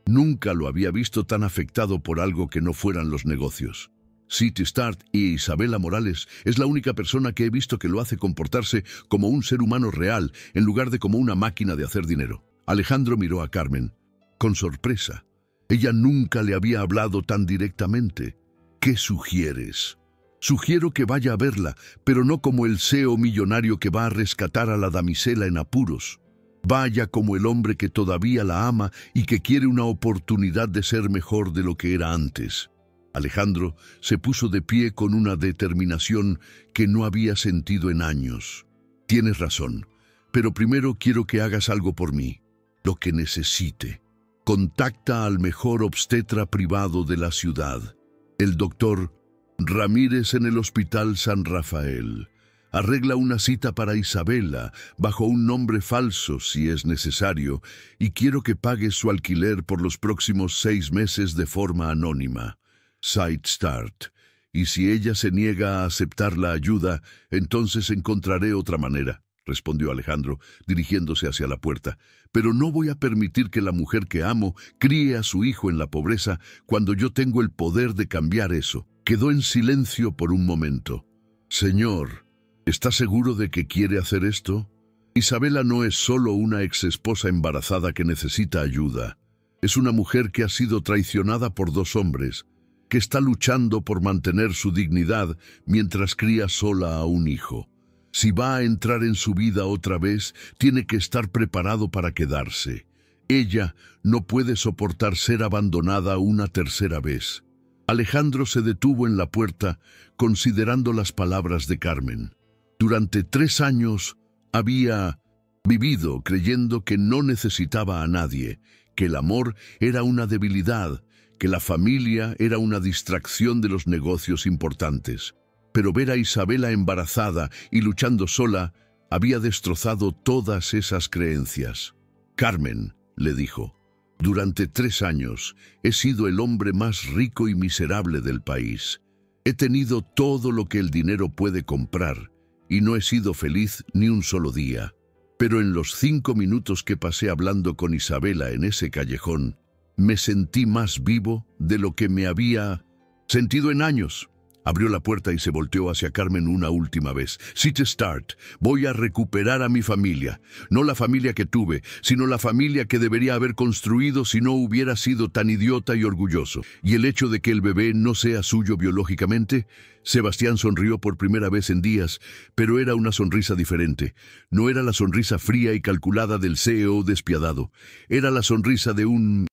nunca lo había visto tan afectado por algo que no fueran los negocios. City Start y Isabela Morales es la única persona que he visto que lo hace comportarse como un ser humano real en lugar de como una máquina de hacer dinero. Alejandro miró a Carmen con sorpresa. Ella nunca le había hablado tan directamente. ¿Qué sugieres? Sugiero que vaya a verla, pero no como el CEO millonario que va a rescatar a la damisela en apuros. Vaya como el hombre que todavía la ama y que quiere una oportunidad de ser mejor de lo que era antes. Alejandro se puso de pie con una determinación que no había sentido en años. Tienes razón, pero primero quiero que hagas algo por mí, lo que necesite. Contacta al mejor obstetra privado de la ciudad, el doctor Ramírez, en el Hospital San Rafael. Arregla una cita para Isabela bajo un nombre falso si es necesario, y quiero que pagues su alquiler por los próximos 6 meses de forma anónima. Side Start. Y si ella se niega a aceptar la ayuda, entonces encontraré otra manera, respondió Alejandro, dirigiéndose hacia la puerta. Pero no voy a permitir que la mujer que amo críe a su hijo en la pobreza cuando yo tengo el poder de cambiar eso. Quedó en silencio por un momento. Señor, ¿está seguro de que quiere hacer esto? Isabela no es solo una exesposa embarazada que necesita ayuda. Es una mujer que ha sido traicionada por 2 hombres, que está luchando por mantener su dignidad mientras cría sola a un hijo. Si va a entrar en su vida otra vez, tiene que estar preparado para quedarse. Ella no puede soportar ser abandonada una tercera vez. Alejandro se detuvo en la puerta, considerando las palabras de Carmen. Durante 3 años había vivido creyendo que no necesitaba a nadie, que el amor era una debilidad, que la familia era una distracción de los negocios importantes. Pero ver a Isabela embarazada y luchando sola había destrozado todas esas creencias. Carmen, le dijo, durante 3 años he sido el hombre más rico y miserable del país. He tenido todo lo que el dinero puede comprar y no he sido feliz ni un solo día. Pero en los 5 minutos que pasé hablando con Isabela en ese callejón, me sentí más vivo de lo que me había sentido en años. Abrió la puerta y se volteó hacia Carmen una última vez. City Start, voy a recuperar a mi familia. No la familia que tuve, sino la familia que debería haber construido si no hubiera sido tan idiota y orgulloso. Y el hecho de que el bebé no sea suyo biológicamente. Sebastián sonrió por primera vez en días, pero era una sonrisa diferente. No era la sonrisa fría y calculada del CEO despiadado. Era la sonrisa de un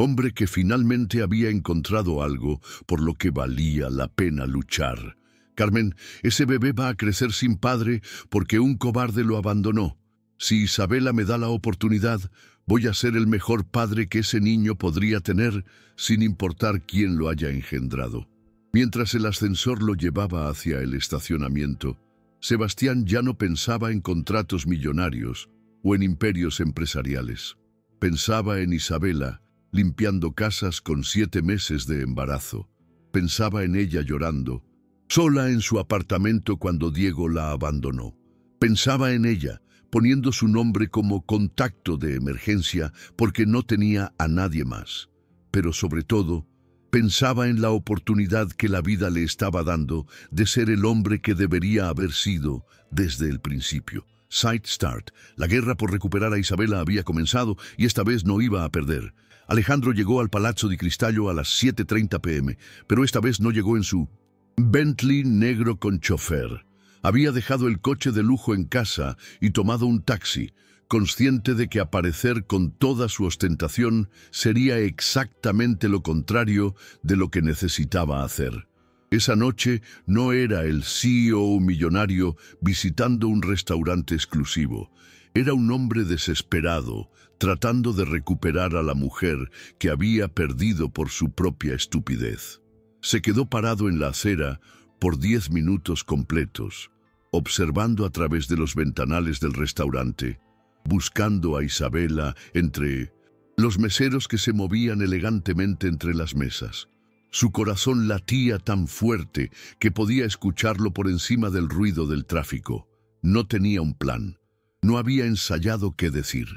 hombre que finalmente había encontrado algo por lo que valía la pena luchar. Carmen, ese bebé va a crecer sin padre porque un cobarde lo abandonó. Si Isabela me da la oportunidad, voy a ser el mejor padre que ese niño podría tener, sin importar quién lo haya engendrado. Mientras el ascensor lo llevaba hacia el estacionamiento, Sebastián ya no pensaba en contratos millonarios o en imperios empresariales. Pensaba en Isabela, limpiando casas con 7 meses de embarazo. Pensaba en ella llorando, sola en su apartamento cuando Diego la abandonó. Pensaba en ella, poniendo su nombre como contacto de emergencia porque no tenía a nadie más. Pero sobre todo, pensaba en la oportunidad que la vida le estaba dando de ser el hombre que debería haber sido desde el principio. Side Start. La guerra por recuperar a Isabela había comenzado y esta vez no iba a perder. Alejandro llegó al Palazzo di Cristallo a las 7:30 p.m., pero esta vez no llegó en su Bentley negro con chofer. Había dejado el coche de lujo en casa y tomado un taxi, consciente de que aparecer con toda su ostentación sería exactamente lo contrario de lo que necesitaba hacer. Esa noche no era el CEO millonario visitando un restaurante exclusivo. Era un hombre desesperado, tratando de recuperar a la mujer que había perdido por su propia estupidez. Se quedó parado en la acera por 10 minutos completos, observando a través de los ventanales del restaurante, buscando a Isabela entre los meseros que se movían elegantemente entre las mesas. Su corazón latía tan fuerte que podía escucharlo por encima del ruido del tráfico. No tenía un plan. No había ensayado qué decir.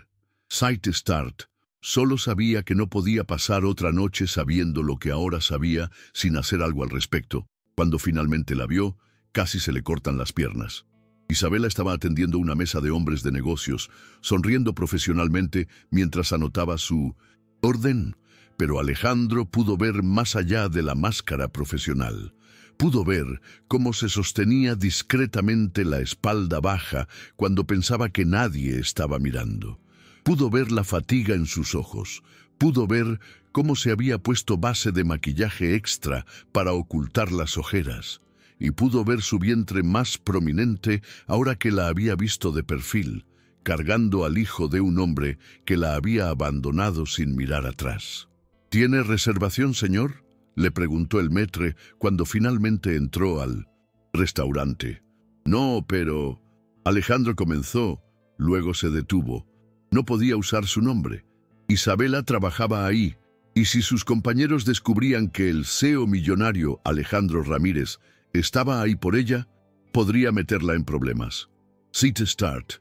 Side Start solo sabía que no podía pasar otra noche sabiendo lo que ahora sabía sin hacer algo al respecto. Cuando finalmente la vio, casi se le cortan las piernas. Isabela estaba atendiendo una mesa de hombres de negocios, sonriendo profesionalmente mientras anotaba su orden, pero Alejandro pudo ver más allá de la máscara profesional. Pudo ver cómo se sostenía discretamente la espalda baja cuando pensaba que nadie estaba mirando. Pudo ver la fatiga en sus ojos. Pudo ver cómo se había puesto base de maquillaje extra para ocultar las ojeras. Y pudo ver su vientre más prominente ahora que la había visto de perfil, cargando al hijo de un hombre que la había abandonado sin mirar atrás. ¿Tiene reservación, señor?, le preguntó el maître cuando finalmente entró al restaurante. No, pero... Alejandro comenzó, luego se detuvo. No podía usar su nombre. Isabela trabajaba ahí, y si sus compañeros descubrían que el CEO millonario Alejandro Ramírez estaba ahí por ella, podría meterla en problemas. Seat Start.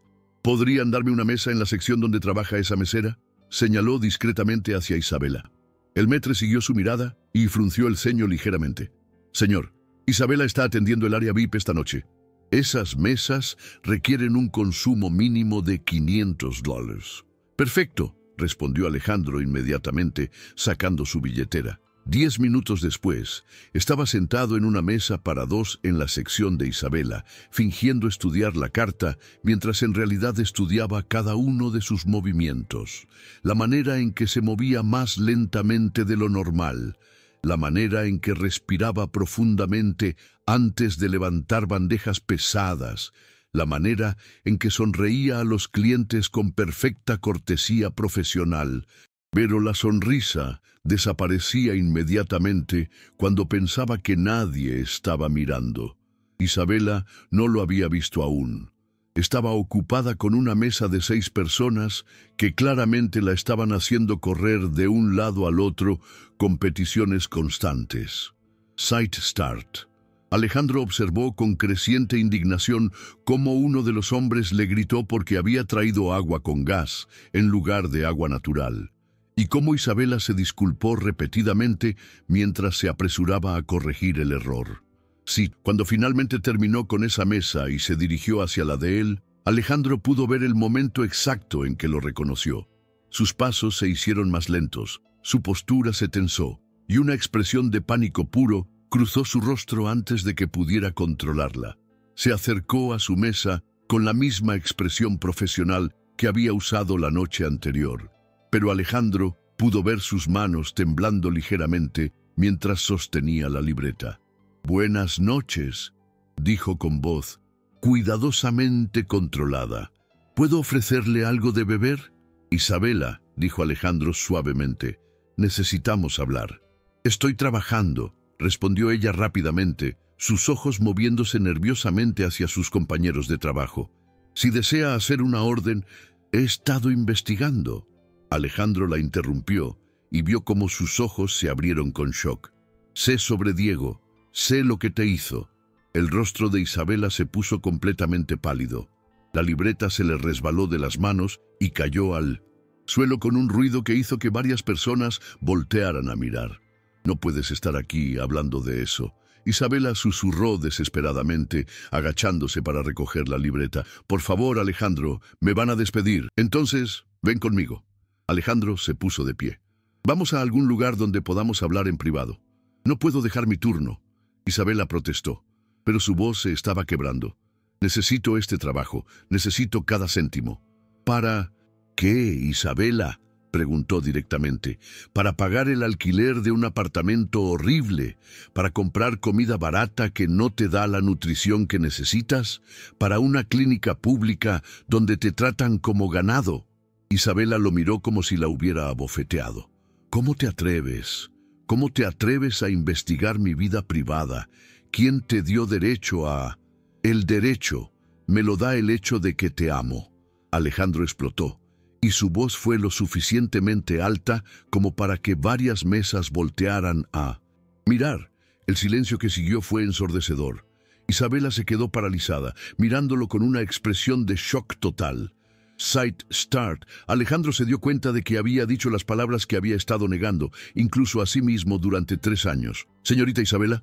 ¿Podrían darme una mesa en la sección donde trabaja esa mesera?, señaló discretamente hacia Isabela. El maître siguió su mirada y frunció el ceño ligeramente. Señor, Isabela está atendiendo el área VIP esta noche. Esas mesas requieren un consumo mínimo de $500. Perfecto, respondió Alejandro inmediatamente, sacando su billetera. 10 minutos después, estaba sentado en una mesa para dos en la sección de Isabela, fingiendo estudiar la carta, mientras en realidad estudiaba cada uno de sus movimientos, la manera en que se movía más lentamente de lo normal, la manera en que respiraba profundamente antes de levantar bandejas pesadas, la manera en que sonreía a los clientes con perfecta cortesía profesional. Pero la sonrisa desaparecía inmediatamente cuando pensaba que nadie estaba mirando. Isabela no lo había visto aún. Estaba ocupada con una mesa de 6 personas que claramente la estaban haciendo correr de un lado al otro con peticiones constantes. Sight Start. Alejandro observó con creciente indignación cómo uno de los hombres le gritó porque había traído agua con gas en lugar de agua natural, y cómo Isabela se disculpó repetidamente mientras se apresuraba a corregir el error. Sí, cuando finalmente terminó con esa mesa y se dirigió hacia la de él, Alejandro pudo ver el momento exacto en que lo reconoció. Sus pasos se hicieron más lentos, su postura se tensó, y una expresión de pánico puro cruzó su rostro antes de que pudiera controlarla. Se acercó a su mesa con la misma expresión profesional que había usado la noche anterior. Pero Alejandro pudo ver sus manos temblando ligeramente mientras sostenía la libreta. «Buenas noches», dijo con voz cuidadosamente controlada. «¿Puedo ofrecerle algo de beber?» «Isabela», dijo Alejandro suavemente, «necesitamos hablar». «Estoy trabajando», respondió ella rápidamente, sus ojos moviéndose nerviosamente hacia sus compañeros de trabajo. «Si desea hacer una orden, he estado investigando». Alejandro la interrumpió y vio cómo sus ojos se abrieron con shock. «Sé sobre Diego, sé lo que te hizo». El rostro de Isabela se puso completamente pálido. La libreta se le resbaló de las manos y cayó al suelo con un ruido que hizo que varias personas voltearan a mirar. «No puedes estar aquí hablando de eso». Isabela susurró desesperadamente, agachándose para recoger la libreta. «Por favor, Alejandro, me van a despedir. Entonces, ven conmigo». Alejandro se puso de pie. «Vamos a algún lugar donde podamos hablar en privado». «No puedo dejar mi turno». Isabela protestó, pero su voz se estaba quebrando. «Necesito este trabajo, necesito cada céntimo». «¿Para qué, Isabela?», preguntó directamente. «Para pagar el alquiler de un apartamento horrible, para comprar comida barata que no te da la nutrición que necesitas, para una clínica pública donde te tratan como ganado». Isabela lo miró como si la hubiera abofeteado. «¿Cómo te atreves? ¿Cómo te atreves a investigar mi vida privada? ¿Quién te dio derecho a...?» «El derecho me lo da el hecho de que te amo». Alejandro explotó, y su voz fue lo suficientemente alta como para que varias mesas voltearan a mirar. El silencio que siguió fue ensordecedor. Isabela se quedó paralizada, mirándolo con una expresión de shock total. Sight Start. Alejandro se dio cuenta de que había dicho las palabras que había estado negando, incluso a sí mismo durante 3 años. «Señorita Isabela».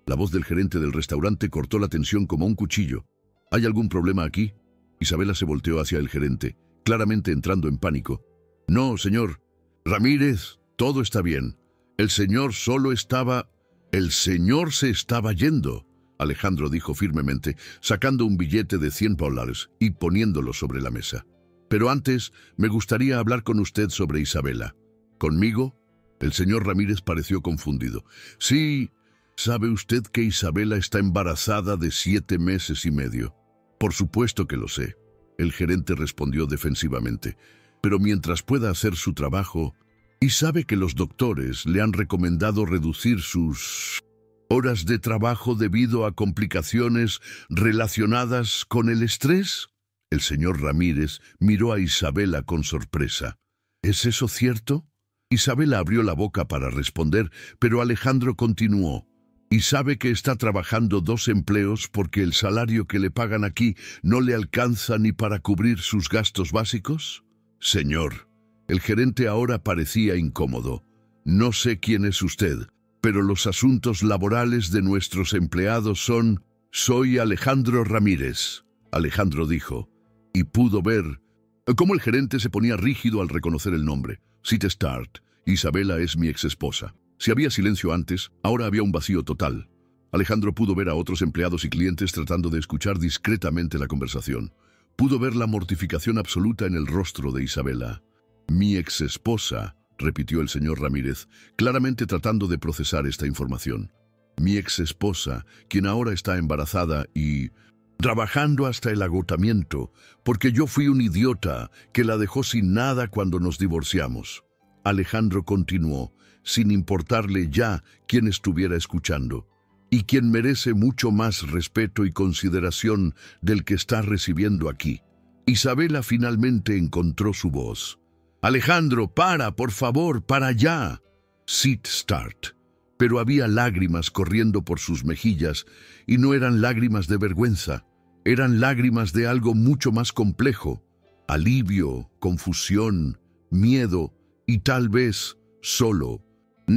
La voz del gerente del restaurante cortó la tensión como un cuchillo. ¿Hay algún problema aquí? Isabela se volteó hacia el gerente, claramente entrando en pánico. No, señor. Ramírez, todo está bien. El señor solo estaba... El señor se estaba yendo, Alejandro dijo firmemente, sacando un billete de $100 y poniéndolo sobre la mesa. Pero antes, me gustaría hablar con usted sobre Isabela. ¿Conmigo? El señor Ramírez pareció confundido. Sí, ¿sabe usted que Isabela está embarazada de 7 meses y medio? Por supuesto que lo sé. El gerente respondió defensivamente. Pero mientras pueda hacer su trabajo, y sabe que los doctores le han recomendado reducir sus horas de trabajo debido a complicaciones relacionadas con el estrés. El señor Ramírez miró a Isabela con sorpresa. ¿Es eso cierto? Isabela abrió la boca para responder, pero Alejandro continuó. ¿Y sabe que está trabajando 2 empleos porque el salario que le pagan aquí no le alcanza ni para cubrir sus gastos básicos? Señor, el gerente ahora parecía incómodo. No sé quién es usted, pero los asuntos laborales de nuestros empleados son... Soy Alejandro Ramírez, Alejandro dijo, y pudo ver cómo el gerente se ponía rígido al reconocer el nombre. Sit Start, Isabela es mi exesposa. Si había silencio antes, ahora había un vacío total. Alejandro pudo ver a otros empleados y clientes tratando de escuchar discretamente la conversación. Pudo ver la mortificación absoluta en el rostro de Isabela. Mi exesposa, repitió el señor Ramírez, claramente tratando de procesar esta información. Mi exesposa, quien ahora está embarazada y... trabajando hasta el agotamiento, porque yo fui un idiota que la dejó sin nada cuando nos divorciamos. Alejandro continuó, sin importarle ya quién estuviera escuchando, y quien merece mucho más respeto y consideración del que está recibiendo aquí. Isabela finalmente encontró su voz. Alejandro, para, por favor, para ya. Sit Start. Pero había lágrimas corriendo por sus mejillas, y no eran lágrimas de vergüenza, eran lágrimas de algo mucho más complejo. Alivio, confusión, miedo y tal vez solo.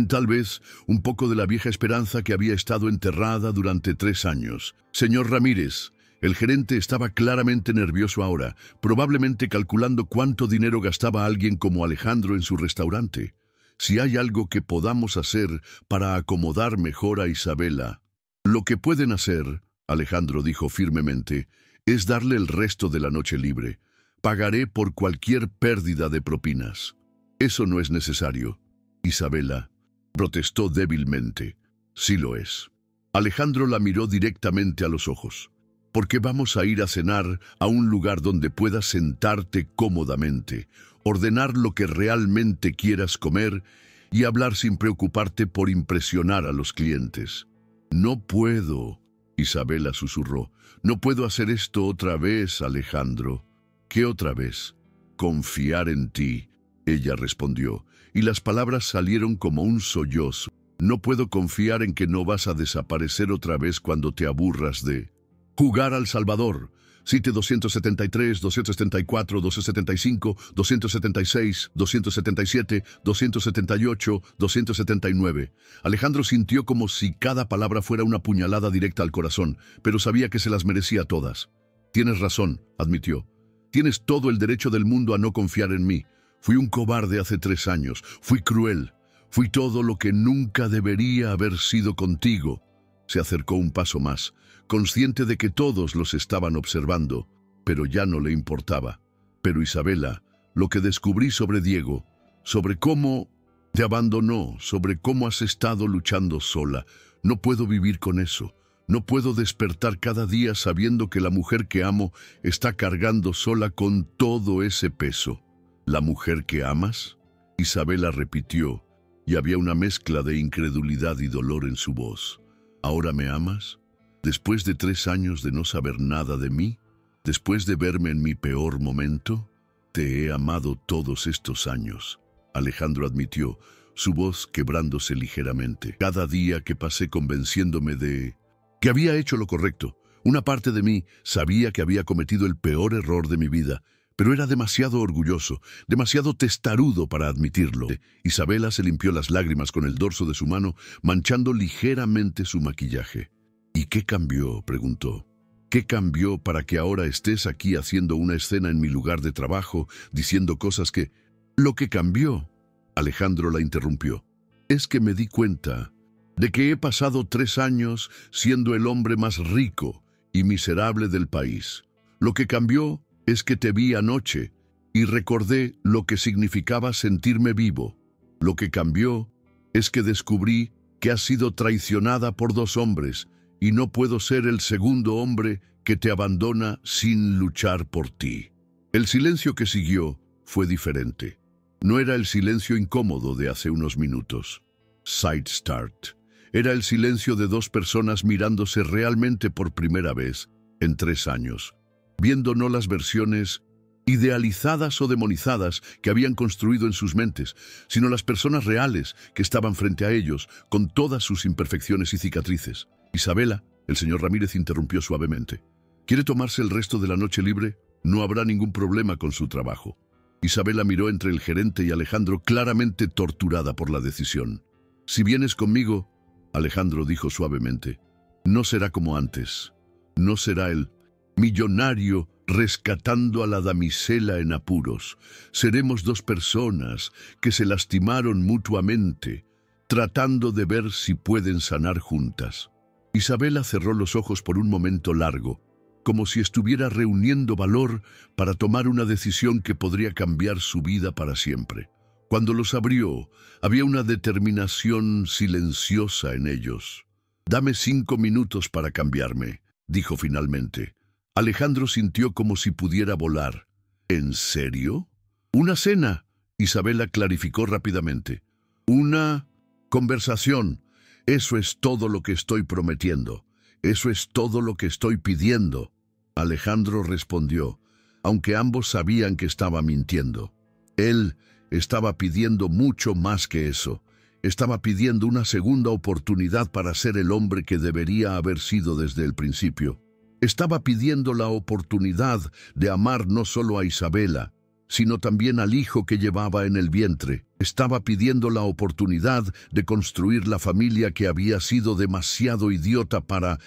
Tal vez un poco de la vieja esperanza que había estado enterrada durante 3 años. Señor Ramírez, el gerente estaba claramente nervioso ahora, probablemente calculando cuánto dinero gastaba alguien como Alejandro en su restaurante. Si hay algo que podamos hacer para acomodar mejor a Isabela. Lo que pueden hacer, Alejandro dijo firmemente, es darle el resto de la noche libre. Pagaré por cualquier pérdida de propinas. Eso no es necesario. Isabela protestó débilmente. Sí lo es. Alejandro la miró directamente a los ojos. Porque vamos a ir a cenar a un lugar donde puedas sentarte cómodamente, ordenar lo que realmente quieras comer y hablar sin preocuparte por impresionar a los clientes. No puedo, Isabela susurró. No puedo hacer esto otra vez, Alejandro. ¿Qué otra vez? Confiar en ti, ella respondió, y las palabras salieron como un sollozo. No puedo confiar en que no vas a desaparecer otra vez cuando te aburras de... Jugar al Salvador. Cite 273, 274, 275, 276, 277, 278, 279. Alejandro sintió como si cada palabra fuera una puñalada directa al corazón, pero sabía que se las merecía todas. Tienes razón, admitió. Tienes todo el derecho del mundo a no confiar en mí. Fui un cobarde hace 3 años. Fui cruel. Fui todo lo que nunca debería haber sido contigo. Se acercó un paso más, consciente de que todos los estaban observando, pero ya no le importaba. Pero Isabela, lo que descubrí sobre Diego, sobre cómo te abandonó, sobre cómo has estado luchando sola, no puedo vivir con eso. No puedo despertar cada día sabiendo que la mujer que amo está cargando sola con todo ese peso. ¿La mujer que amas? Isabela repitió, y había una mezcla de incredulidad y dolor en su voz. ¿Ahora me amas? ¿Después de 3 años de no saber nada de mí? ¿Después de verme en mi peor momento? Te he amado todos estos años, Alejandro admitió, su voz quebrándose ligeramente. Cada día que pasé convenciéndome de que había hecho lo correcto. Una parte de mí sabía que había cometido el peor error de mi vida, pero era demasiado orgulloso, demasiado testarudo para admitirlo. Isabela se limpió las lágrimas con el dorso de su mano, manchando ligeramente su maquillaje. ¿Y qué cambió?, preguntó. ¿Qué cambió para que ahora estés aquí haciendo una escena en mi lugar de trabajo, diciendo cosas que... Lo que cambió, Alejandro la interrumpió, es que me di cuenta de que he pasado 3 años siendo el hombre más rico y miserable del país. Lo que cambió es que te vi anoche y recordé lo que significaba sentirme vivo. Lo que cambió es que descubrí que has sido traicionada por 2 hombres y no puedo ser el segundo hombre que te abandona sin luchar por ti. El silencio que siguió fue diferente. No era el silencio incómodo de hace unos minutos. Side start. Era el silencio de 2 personas mirándose realmente por primera vez en 3 años, viendo no las versiones idealizadas o demonizadas que habían construido en sus mentes, sino las personas reales que estaban frente a ellos, con todas sus imperfecciones y cicatrices. Isabela, el señor Ramírez interrumpió suavemente. ¿Quiere tomarse el resto de la noche libre? No habrá ningún problema con su trabajo. Isabela miró entre el gerente y Alejandro, claramente torturada por la decisión. Si vienes conmigo, Alejandro dijo suavemente, no será como antes. No será el millonario rescatando a la damisela en apuros. Seremos 2 personas que se lastimaron mutuamente, tratando de ver si pueden sanar juntas. Isabela cerró los ojos por un momento largo, como si estuviera reuniendo valor para tomar una decisión que podría cambiar su vida para siempre. Cuando los abrió, había una determinación silenciosa en ellos. «Dame 5 minutos para cambiarme», dijo finalmente. Alejandro sintió como si pudiera volar. ¿En serio? «Una cena», Isabela clarificó rápidamente. «Una conversación. Eso es todo lo que estoy prometiendo. Eso es todo lo que estoy pidiendo». Alejandro respondió, aunque ambos sabían que estaba mintiendo. Él estaba pidiendo mucho más que eso. Estaba pidiendo una segunda oportunidad para ser el hombre que debería haber sido desde el principio. Estaba pidiendo la oportunidad de amar no solo a Isabela, sino también al hijo que llevaba en el vientre. Estaba pidiendo la oportunidad de construir la familia que había sido demasiado idiota para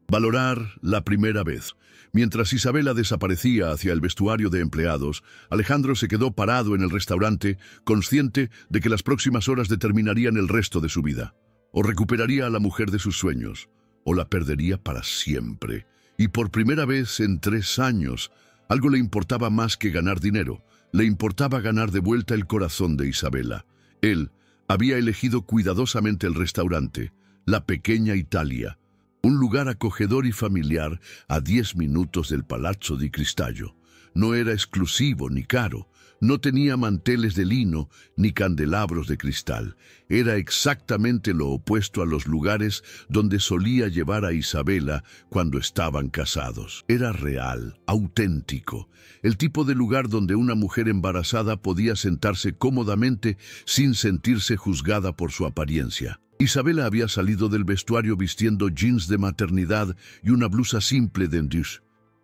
valorar la primera vez. Mientras Isabela desaparecía hacia el vestuario de empleados, Alejandro se quedó parado en el restaurante, consciente de que las próximas horas determinarían el resto de su vida. O recuperaría a la mujer de sus sueños, o la perdería para siempre. Y por primera vez en 3 años, algo le importaba más que ganar dinero. Le importaba ganar de vuelta el corazón de Isabela. Él había elegido cuidadosamente el restaurante, la pequeña Italia, un lugar acogedor y familiar a 10 minutos del Palazzo di Cristallo. No era exclusivo ni caro, no tenía manteles de lino ni candelabros de cristal. Era exactamente lo opuesto a los lugares donde solía llevar a Isabela cuando estaban casados. Era real, auténtico, el tipo de lugar donde una mujer embarazada podía sentarse cómodamente sin sentirse juzgada por su apariencia. Isabela había salido del vestuario vistiendo jeans de maternidad y una blusa simple de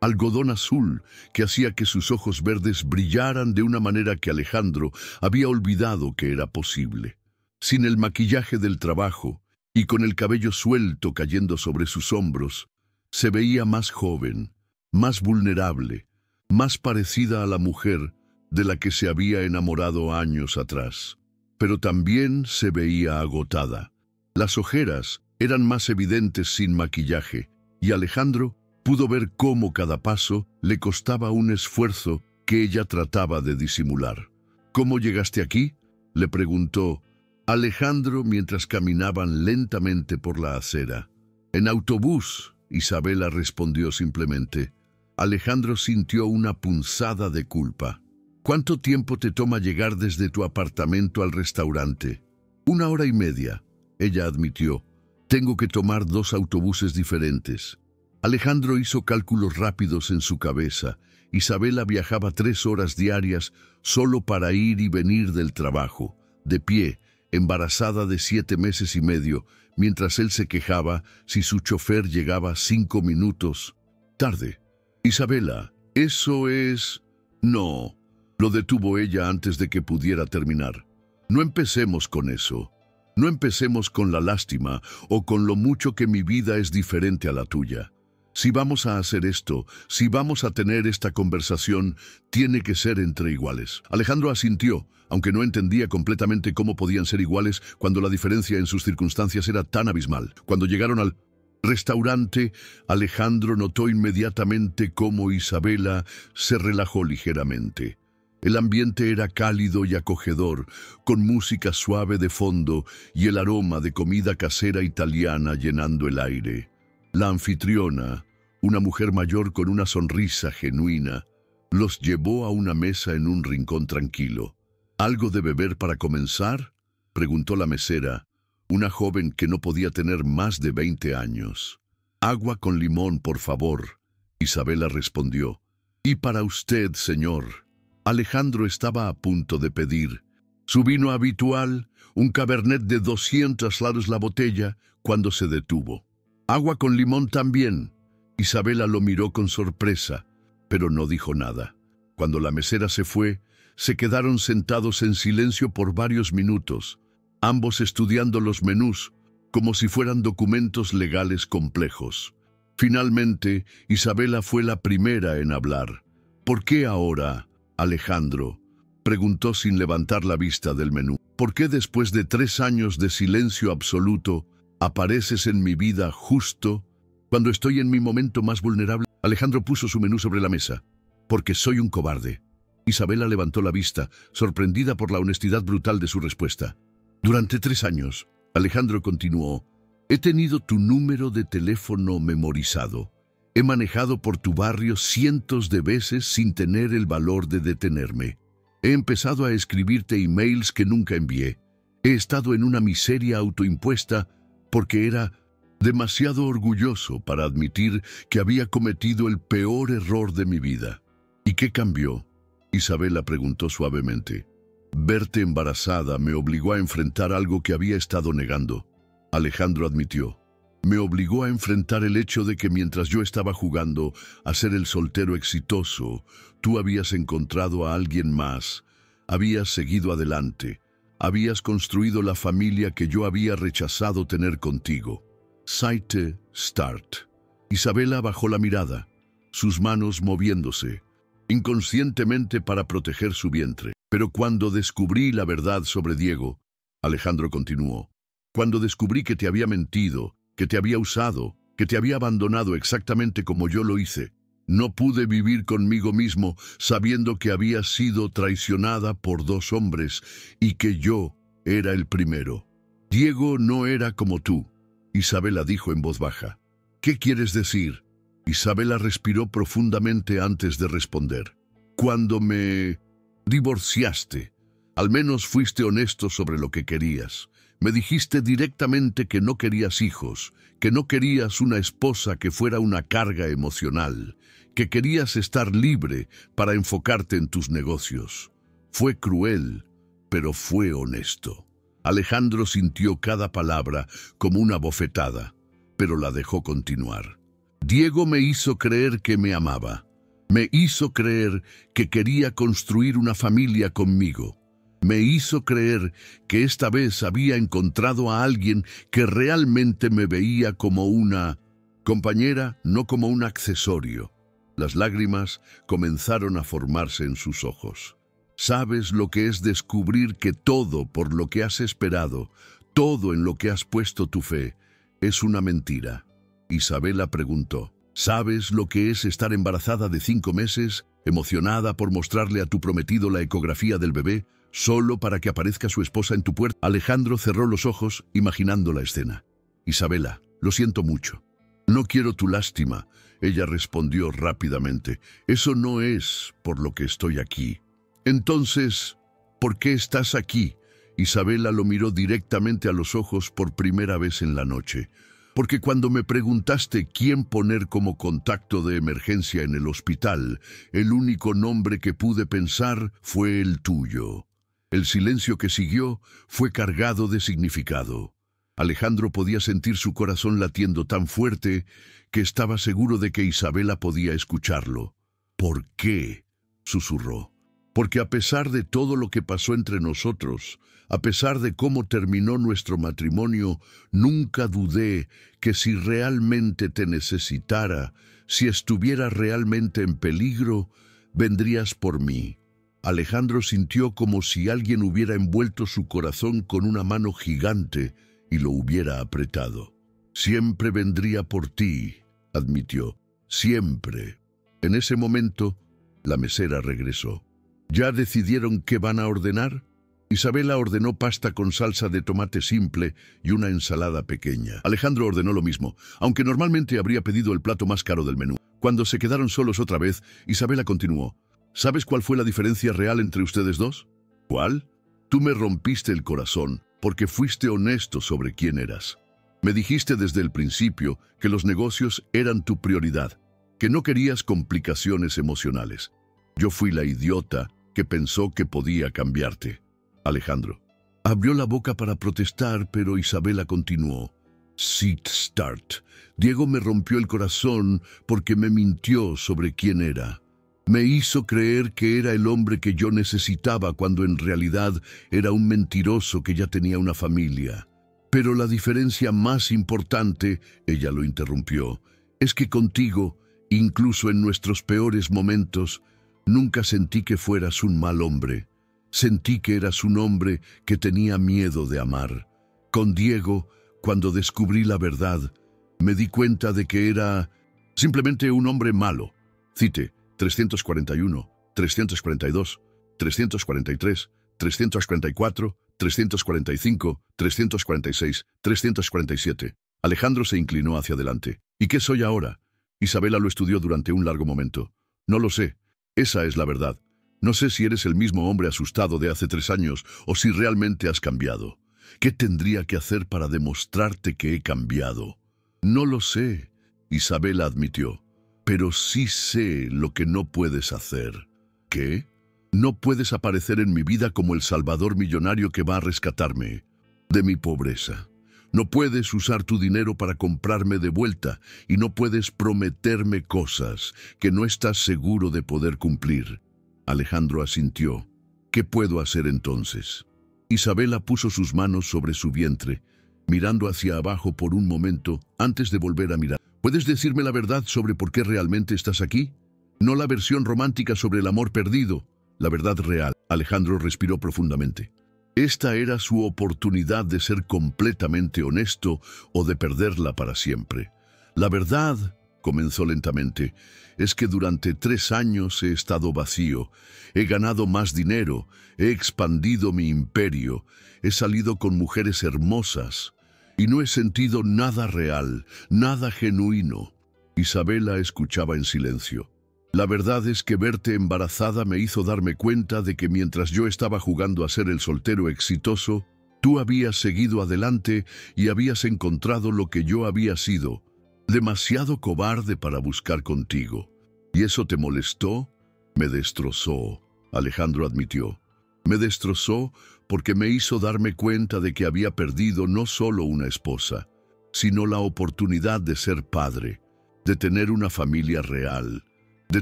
algodón azul que hacía que sus ojos verdes brillaran de una manera que Alejandro había olvidado que era posible. Sin el maquillaje del trabajo y con el cabello suelto cayendo sobre sus hombros, se veía más joven, más vulnerable, más parecida a la mujer de la que se había enamorado años atrás. Pero también se veía agotada. Las ojeras eran más evidentes sin maquillaje, y Alejandro pudo ver cómo cada paso le costaba un esfuerzo que ella trataba de disimular. «¿Cómo llegaste aquí?», le preguntó Alejandro mientras caminaban lentamente por la acera. «En autobús», Isabela respondió simplemente. Alejandro sintió una punzada de culpa. «¿Cuánto tiempo te toma llegar desde tu apartamento al restaurante?» «1 hora y media», ella admitió. «Tengo que tomar 2 autobuses diferentes». Alejandro hizo cálculos rápidos en su cabeza. Isabela viajaba 3 horas diarias solo para ir y venir del trabajo, de pie, embarazada de 7 meses y medio, mientras él se quejaba si su chofer llegaba 5 minutos tarde. «Isabela, eso es...» No, lo detuvo ella antes de que pudiera terminar. No empecemos con eso. No empecemos con la lástima o con lo mucho que mi vida es diferente a la tuya. Si vamos a hacer esto, si vamos a tener esta conversación, tiene que ser entre iguales. Alejandro asintió, aunque no entendía completamente cómo podían ser iguales cuando la diferencia en sus circunstancias era tan abismal. Cuando llegaron al restaurante, Alejandro notó inmediatamente cómo Isabela se relajó ligeramente. El ambiente era cálido y acogedor, con música suave de fondo y el aroma de comida casera italiana llenando el aire. La anfitriona, una mujer mayor con una sonrisa genuina, los llevó a una mesa en un rincón tranquilo. ¿Algo de beber para comenzar?, preguntó la mesera, una joven que no podía tener más de 20 años. «Agua con limón, por favor», Isabela respondió. «Y para usted, señor». Alejandro estaba a punto de pedir su vino habitual, un cabernet de 200 lados la botella, cuando se detuvo. «Agua con limón también». Isabela lo miró con sorpresa, pero no dijo nada. Cuando la mesera se fue, se quedaron sentados en silencio por varios minutos, ambos estudiando los menús, como si fueran documentos legales complejos. Finalmente, Isabela fue la primera en hablar. «¿Por qué ahora, Alejandro?», preguntó sin levantar la vista del menú. «¿Por qué después de 3 años de silencio absoluto, apareces en mi vida justo cuando estoy en mi momento más vulnerable?» Alejandro puso su menú sobre la mesa. «Porque soy un cobarde». Isabela levantó la vista, sorprendida por la honestidad brutal de su respuesta. «Durante 3 años», Alejandro continuó, «he tenido tu número de teléfono memorizado. He manejado por tu barrio cientos de veces sin tener el valor de detenerme. He empezado a escribirte emails que nunca envié. He estado en una miseria autoimpuesta porque era demasiado orgulloso para admitir que había cometido el peor error de mi vida». «¿Y qué cambió?», Isabela preguntó suavemente. «Verte embarazada me obligó a enfrentar algo que había estado negando». Alejandro admitió. «Me obligó a enfrentar el hecho de que mientras yo estaba jugando a ser el soltero exitoso, tú habías encontrado a alguien más, habías seguido adelante, habías construido la familia que yo había rechazado tener contigo». Cite Start. Isabela bajó la mirada, sus manos moviéndose, inconscientemente para proteger su vientre. «Pero cuando descubrí la verdad sobre Diego», Alejandro continuó, «cuando descubrí que te había mentido, que te había usado, que te había abandonado exactamente como yo lo hice, no pude vivir conmigo mismo sabiendo que había sido traicionada por 2 hombres y que yo era el primero. Diego no era como tú», Isabela dijo en voz baja. «¿Qué quieres decir?». Isabela respiró profundamente antes de responder. «Cuando me divorciaste, al menos fuiste honesto sobre lo que querías. Me dijiste directamente que no querías hijos, que no querías una esposa que fuera una carga emocional, que querías estar libre para enfocarte en tus negocios. Fue cruel, pero fue honesto». Alejandro sintió cada palabra como una bofetada, pero la dejó continuar. «Diego me hizo creer que me amaba. Me hizo creer que quería construir una familia conmigo. Me hizo creer que esta vez había encontrado a alguien que realmente me veía como una compañera, no como un accesorio». Las lágrimas comenzaron a formarse en sus ojos. «¿Sabes lo que es descubrir que todo por lo que has esperado, todo en lo que has puesto tu fe, es una mentira?», Isabela preguntó. «¿Sabes lo que es estar embarazada de 5 meses, emocionada por mostrarle a tu prometido la ecografía del bebé, solo para que aparezca su esposa en tu puerta?» Alejandro cerró los ojos, imaginando la escena. «Isabela, lo siento mucho. No quiero tu lástima», ella respondió rápidamente. «Eso no es por lo que estoy aquí». «Entonces, ¿por qué estás aquí?». Isabela lo miró directamente a los ojos por primera vez en la noche. «Porque cuando me preguntaste quién poner como contacto de emergencia en el hospital, el único nombre que pude pensar fue el tuyo». El silencio que siguió fue cargado de significado. Alejandro podía sentir su corazón latiendo tan fuerte que estaba seguro de que Isabela podía escucharlo. «¿Por qué?». susurró. Porque a pesar de todo lo que pasó entre nosotros, a pesar de cómo terminó nuestro matrimonio, nunca dudé que si realmente te necesitara, si estuviera realmente en peligro, vendrías por mí. Alejandro sintió como si alguien hubiera envuelto su corazón con una mano gigante y lo hubiera apretado. Siempre vendría por ti, admitió. Siempre. En ese momento, la mesera regresó. ¿Ya decidieron qué van a ordenar? Isabela ordenó pasta con salsa de tomate simple y una ensalada pequeña. Alejandro ordenó lo mismo, aunque normalmente habría pedido el plato más caro del menú. Cuando se quedaron solos otra vez, Isabela continuó. ¿Sabes cuál fue la diferencia real entre ustedes dos? ¿Cuál? Tú me rompiste el corazón porque fuiste honesto sobre quién eras. Me dijiste desde el principio que los negocios eran tu prioridad, que no querías complicaciones emocionales. Yo fui la idiota que pensó que podía cambiarte. Alejandro abrió la boca para protestar, pero Isabela continuó. Start. Diego me rompió el corazón porque me mintió sobre quién era. Me hizo creer que era el hombre que yo necesitaba cuando en realidad era un mentiroso que ya tenía una familia. Pero la diferencia más importante, ella lo interrumpió, es que contigo, incluso en nuestros peores momentos, nunca sentí que fueras un mal hombre. Sentí que eras un hombre que tenía miedo de amar. Con Diego, cuando descubrí la verdad, me di cuenta de que era simplemente un hombre malo. Cite 341, 342, 343, 344, 345, 346, 347. Alejandro se inclinó hacia adelante. ¿Y qué soy ahora? Isabela lo estudió durante un largo momento. No lo sé. Esa es la verdad. No sé si eres el mismo hombre asustado de hace 3 años o si realmente has cambiado. ¿Qué tendría que hacer para demostrarte que he cambiado? No lo sé, Isabela admitió. Pero sí sé lo que no puedes hacer. ¿Qué? No puedes aparecer en mi vida como el salvador millonario que va a rescatarme de mi pobreza. No puedes usar tu dinero para comprarme de vuelta y no puedes prometerme cosas que no estás seguro de poder cumplir. Alejandro asintió. ¿Qué puedo hacer entonces? Isabela puso sus manos sobre su vientre, mirando hacia abajo por un momento antes de volver a mirar. ¿Puedes decirme la verdad sobre por qué realmente estás aquí? No la versión romántica sobre el amor perdido, la verdad real. Alejandro respiró profundamente. Esta era su oportunidad de ser completamente honesto o de perderla para siempre. La verdad, comenzó lentamente, es que durante 3 años he estado vacío, he ganado más dinero, he expandido mi imperio, he salido con mujeres hermosas y no he sentido nada real, nada genuino. Isabela escuchaba en silencio. La verdad es que verte embarazada me hizo darme cuenta de que mientras yo estaba jugando a ser el soltero exitoso, tú habías seguido adelante y habías encontrado lo que yo había sido, demasiado cobarde para buscar contigo. ¿Y eso te molestó? Me destrozó, Alejandro admitió. Me destrozó porque me hizo darme cuenta de que había perdido no solo una esposa, sino la oportunidad de ser padre, de tener una familia real, de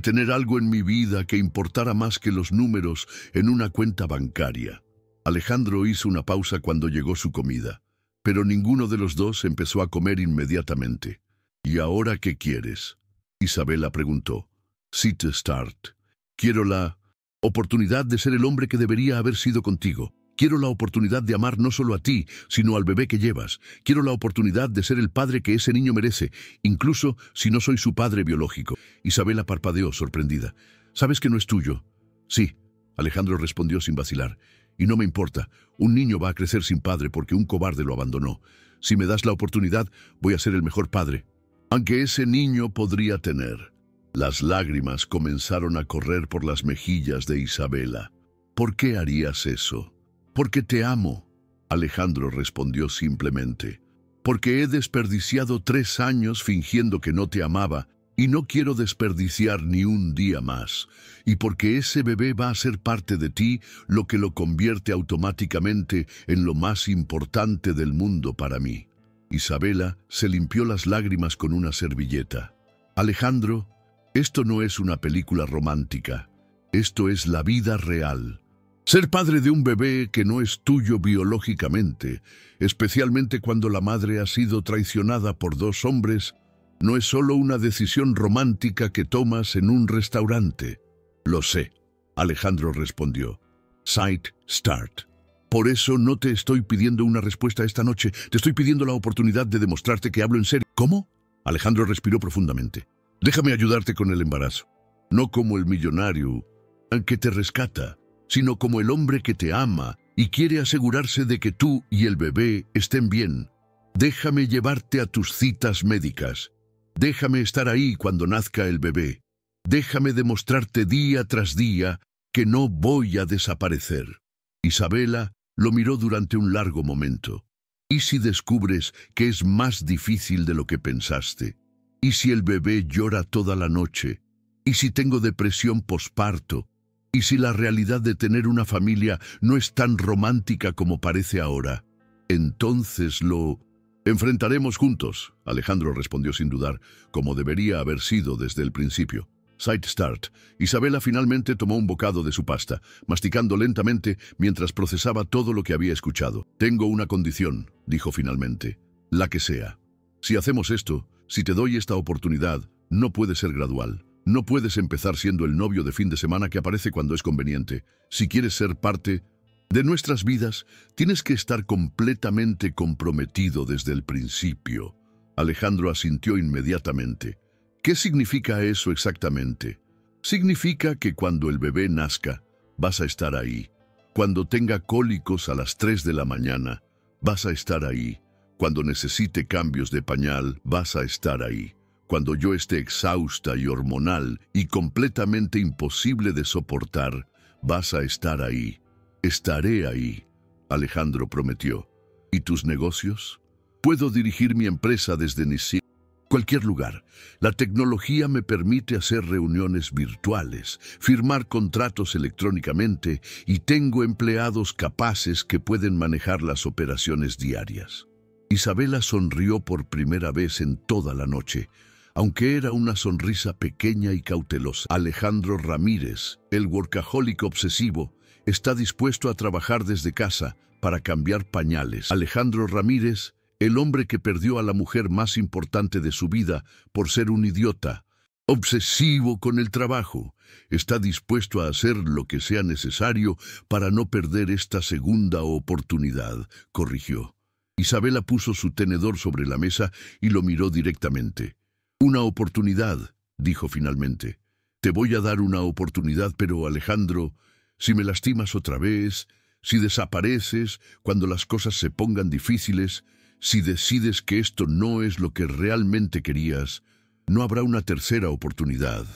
tener algo en mi vida que importara más que los números en una cuenta bancaria. Alejandro hizo una pausa cuando llegó su comida, pero ninguno de los dos empezó a comer inmediatamente. ¿Y ahora qué quieres? Isabela preguntó. Start. Quiero la oportunidad de ser el hombre que debería haber sido contigo. Quiero la oportunidad de amar no solo a ti, sino al bebé que llevas. Quiero la oportunidad de ser el padre que ese niño merece, incluso si no soy su padre biológico. Isabela parpadeó, sorprendida. ¿Sabes que no es tuyo? Sí, Alejandro respondió sin vacilar. Y no me importa, un niño va a crecer sin padre porque un cobarde lo abandonó. Si me das la oportunidad, voy a ser el mejor padre. Aunque ese niño podría tener. Las lágrimas comenzaron a correr por las mejillas de Isabela. ¿Por qué harías eso? Porque te amo, Alejandro respondió simplemente. Porque he desperdiciado 3 años fingiendo que no te amaba y no quiero desperdiciar ni un día más. Y porque ese bebé va a ser parte de ti, lo que lo convierte automáticamente en lo más importante del mundo para mí. Isabela se limpió las lágrimas con una servilleta. Alejandro, esto no es una película romántica. Esto es la vida real. Ser padre de un bebé que no es tuyo biológicamente, especialmente cuando la madre ha sido traicionada por dos hombres, no es solo una decisión romántica que tomas en un restaurante. Lo sé, Alejandro respondió. Sight Start. Por eso no te estoy pidiendo una respuesta esta noche, te estoy pidiendo la oportunidad de demostrarte que hablo en serio. ¿Cómo? Alejandro respiró profundamente. Déjame ayudarte con el embarazo. No como el millonario que te rescata, sino como el hombre que te ama y quiere asegurarse de que tú y el bebé estén bien. Déjame llevarte a tus citas médicas. Déjame estar ahí cuando nazca el bebé. Déjame demostrarte día tras día que no voy a desaparecer. Isabela lo miró durante un largo momento. ¿Y si descubres que es más difícil de lo que pensaste? ¿Y si el bebé llora toda la noche? ¿Y si tengo depresión posparto? ¿Y si la realidad de tener una familia no es tan romántica como parece ahora? Entonces lo enfrentaremos juntos, Alejandro respondió sin dudar, como debería haber sido desde el principio. Sight Start. Isabela finalmente tomó un bocado de su pasta, masticando lentamente mientras procesaba todo lo que había escuchado. Tengo una condición, dijo finalmente, la que sea. Si hacemos esto, si te doy esta oportunidad, no puede ser gradual. No puedes empezar siendo el novio de fin de semana que aparece cuando es conveniente. Si quieres ser parte de nuestras vidas, tienes que estar completamente comprometido desde el principio. Alejandro asintió inmediatamente. ¿Qué significa eso exactamente? Significa que cuando el bebé nazca, vas a estar ahí. Cuando tenga cólicos a las 3 de la mañana, vas a estar ahí. Cuando necesite cambios de pañal, vas a estar ahí. Cuando yo esté exhausta y hormonal y completamente imposible de soportar, vas a estar ahí. Estaré ahí, Alejandro prometió. ¿Y tus negocios? Puedo dirigir mi empresa desde cualquier lugar. La tecnología me permite hacer reuniones virtuales, firmar contratos electrónicamente y tengo empleados capaces que pueden manejar las operaciones diarias. Isabela sonrió por primera vez en toda la noche, aunque era una sonrisa pequeña y cautelosa. Alejandro Ramírez, el workaholic obsesivo, está dispuesto a trabajar desde casa para cambiar pañales. Alejandro Ramírez, el hombre que perdió a la mujer más importante de su vida por ser un idiota, obsesivo con el trabajo, está dispuesto a hacer lo que sea necesario para no perder esta segunda oportunidad, corrigió. Isabela puso su tenedor sobre la mesa y lo miró directamente. Una oportunidad, dijo finalmente. Te voy a dar una oportunidad, pero Alejandro, si me lastimas otra vez, si desapareces cuando las cosas se pongan difíciles, si decides que esto no es lo que realmente querías, no habrá una tercera oportunidad.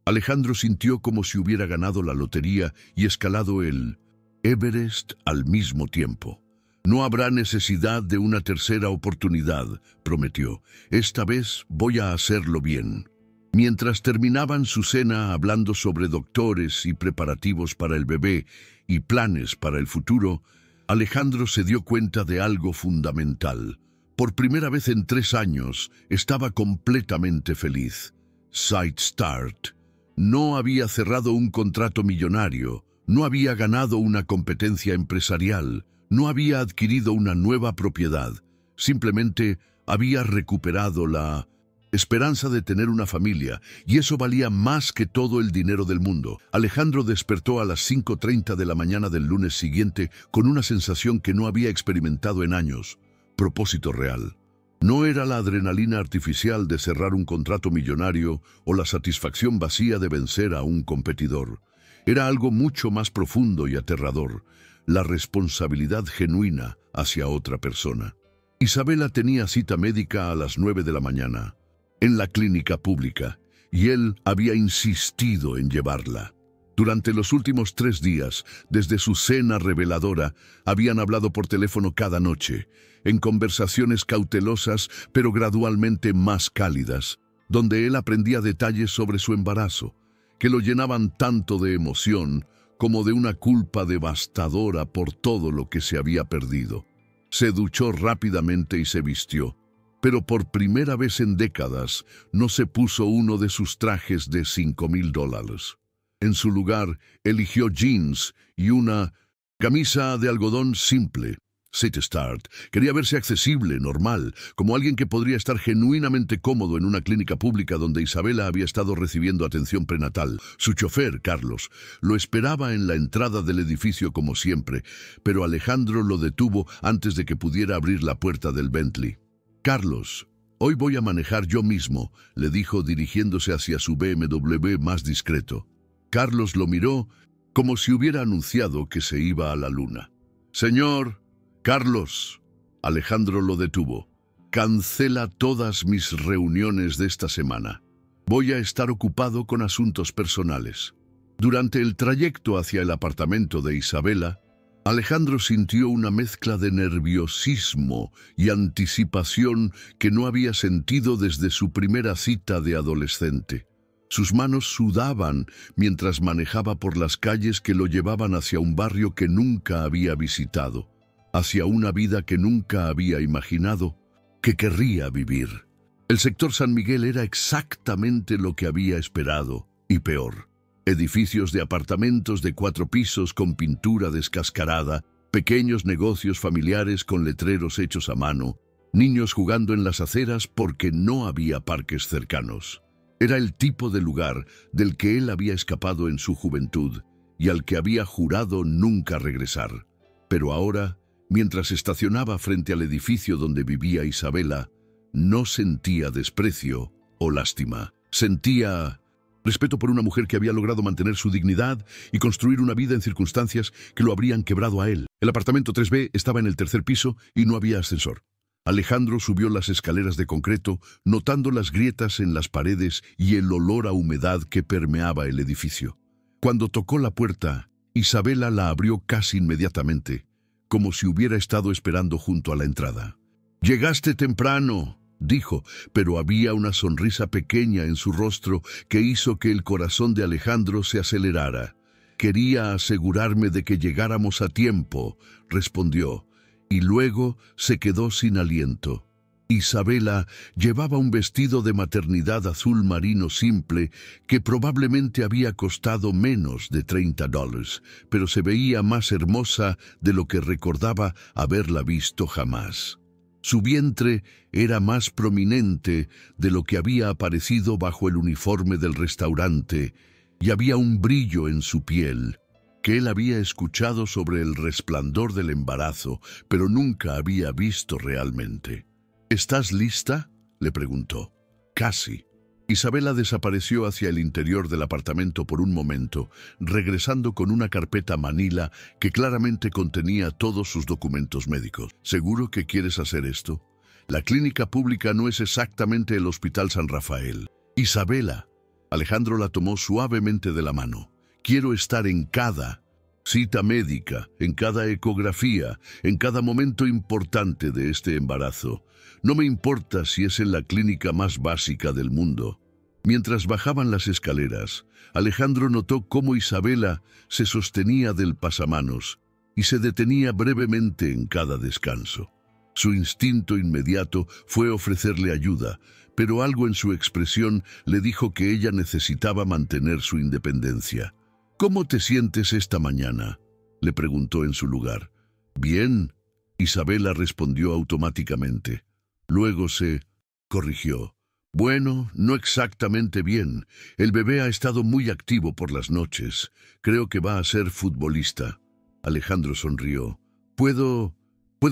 Alejandro sintió como si hubiera ganado la lotería y escalado el Everest al mismo tiempo. No habrá necesidad de una tercera oportunidad, prometió. Esta vez voy a hacerlo bien. Mientras terminaban su cena hablando sobre doctores y preparativos para el bebé y planes para el futuro, Alejandro se dio cuenta de algo fundamental. Por primera vez en 3 años, estaba completamente feliz. Sight Start. No había cerrado un contrato millonario, no había ganado una competencia empresarial, no había adquirido una nueva propiedad. Simplemente había recuperado la esperanza de tener una familia, y eso valía más que todo el dinero del mundo. Alejandro despertó a las 5:30 de la mañana del lunes siguiente con una sensación que no había experimentado en años. Propósito real. No era la adrenalina artificial de cerrar un contrato millonario o la satisfacción vacía de vencer a un competidor. Era algo mucho más profundo y aterrador, la responsabilidad genuina hacia otra persona. Isabela tenía cita médica a las 9 de la mañana. En la clínica pública, y él había insistido en llevarla. Durante los últimos 3 días, desde su cena reveladora, habían hablado por teléfono cada noche, en conversaciones cautelosas pero gradualmente más cálidas, donde él aprendía detalles sobre su embarazo, que lo llenaban tanto de emoción como de una culpa devastadora por todo lo que se había perdido. Se duchó rápidamente y se vistió. Pero por primera vez en décadas no se puso uno de sus trajes de $5,000. En su lugar, eligió jeans y una camisa de algodón simple. City Start quería verse accesible, normal, como alguien que podría estar genuinamente cómodo en una clínica pública donde Isabela había estado recibiendo atención prenatal. Su chofer, Carlos, lo esperaba en la entrada del edificio como siempre, pero Alejandro lo detuvo antes de que pudiera abrir la puerta del Bentley. «Carlos, hoy voy a manejar yo mismo», le dijo dirigiéndose hacia su BMW más discreto. Carlos lo miró como si hubiera anunciado que se iba a la luna. «Señor Carlos», Alejandro lo detuvo, «cancela todas mis reuniones de esta semana. Voy a estar ocupado con asuntos personales». Durante el trayecto hacia el apartamento de Isabela, Alejandro sintió una mezcla de nerviosismo y anticipación que no había sentido desde su primera cita de adolescente. Sus manos sudaban mientras manejaba por las calles que lo llevaban hacia un barrio que nunca había visitado, hacia una vida que nunca había imaginado que querría vivir. El sector San Miguel era exactamente lo que había esperado, y peor. Edificios de apartamentos de 4 pisos con pintura descascarada, pequeños negocios familiares con letreros hechos a mano, niños jugando en las aceras porque no había parques cercanos. Era el tipo de lugar del que él había escapado en su juventud y al que había jurado nunca regresar. Pero ahora, mientras estacionaba frente al edificio donde vivía Isabela, no sentía desprecio o lástima. Sentía respeto por una mujer que había logrado mantener su dignidad y construir una vida en circunstancias que lo habrían quebrado a él. El apartamento 3B estaba en el 3er piso y no había ascensor. Alejandro subió las escaleras de concreto, notando las grietas en las paredes y el olor a humedad que permeaba el edificio. Cuando tocó la puerta, Isabela la abrió casi inmediatamente, como si hubiera estado esperando junto a la entrada. «Llegaste temprano», dijo, pero había una sonrisa pequeña en su rostro que hizo que el corazón de Alejandro se acelerara. «Quería asegurarme de que llegáramos a tiempo», respondió, y luego se quedó sin aliento. Isabela llevaba un vestido de maternidad azul marino simple que probablemente había costado menos de $30, pero se veía más hermosa de lo que recordaba haberla visto jamás. Su vientre era más prominente de lo que había aparecido bajo el uniforme del restaurante, y había un brillo en su piel que él había escuchado sobre el resplandor del embarazo, pero nunca había visto realmente. «¿Estás lista?», le preguntó. «Casi». Isabela desapareció hacia el interior del apartamento por un momento, regresando con una carpeta manila que claramente contenía todos sus documentos médicos. «¿Seguro que quieres hacer esto? La clínica pública no es exactamente el Hospital San Rafael». «Isabela», Alejandro la tomó suavemente de la mano, «quiero estar en cada cita médica, en cada ecografía, en cada momento importante de este embarazo. No me importa si es en la clínica más básica del mundo». Mientras bajaban las escaleras, Alejandro notó cómo Isabela se sostenía del pasamanos y se detenía brevemente en cada descanso. Su instinto inmediato fue ofrecerle ayuda, pero algo en su expresión le dijo que ella necesitaba mantener su independencia. «¿Cómo te sientes esta mañana?», le preguntó en su lugar. «Bien», Isabela respondió automáticamente. Luego se corrigió. «Bueno, no exactamente bien. El bebé ha estado muy activo por las noches. Creo que va a ser futbolista». Alejandro sonrió. ¿Puedo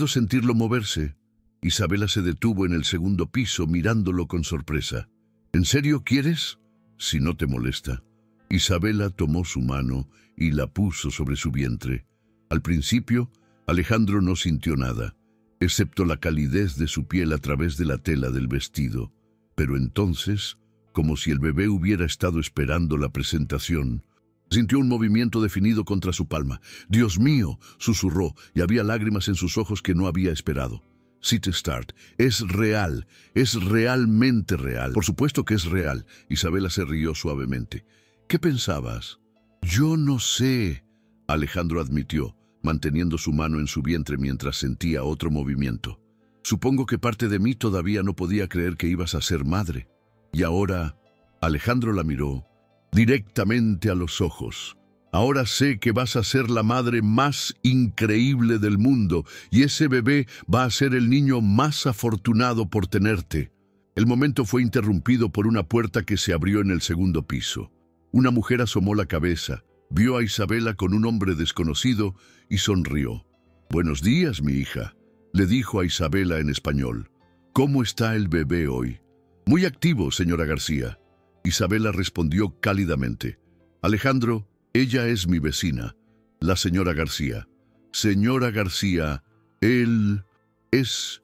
sentirlo moverse?» Isabela se detuvo en el 2.º piso mirándolo con sorpresa. «¿En serio quieres? Si no te molesta». Isabela tomó su mano y la puso sobre su vientre. Al principio, Alejandro no sintió nada, excepto la calidez de su piel a través de la tela del vestido. Pero entonces, como si el bebé hubiera estado esperando la presentación, sintió un movimiento definido contra su palma. «Dios mío», susurró, y había lágrimas en sus ojos que no había esperado. «City Start, es real, es realmente real». «Por supuesto que es real», Isabela se rió suavemente. «¿Qué pensabas?» «Yo no sé», Alejandro admitió, manteniendo su mano en su vientre mientras sentía otro movimiento. «Supongo que parte de mí todavía no podía creer que ibas a ser madre». Y ahora, Alejandro la miró, directamente a los ojos. Ahora sé que vas a ser la madre más increíble del mundo y ese bebé va a ser el niño más afortunado por tenerte. El momento fue interrumpido por una puerta que se abrió en el segundo piso. Una mujer asomó la cabeza, vio a Isabela con un hombre desconocido y sonrió. «Buenos días, mi hija», le dijo a Isabela en español. «¿Cómo está el bebé hoy?» «Muy activo, señora García». Isabela respondió cálidamente. «Alejandro, ella es mi vecina, la señora García». «Señora García, él es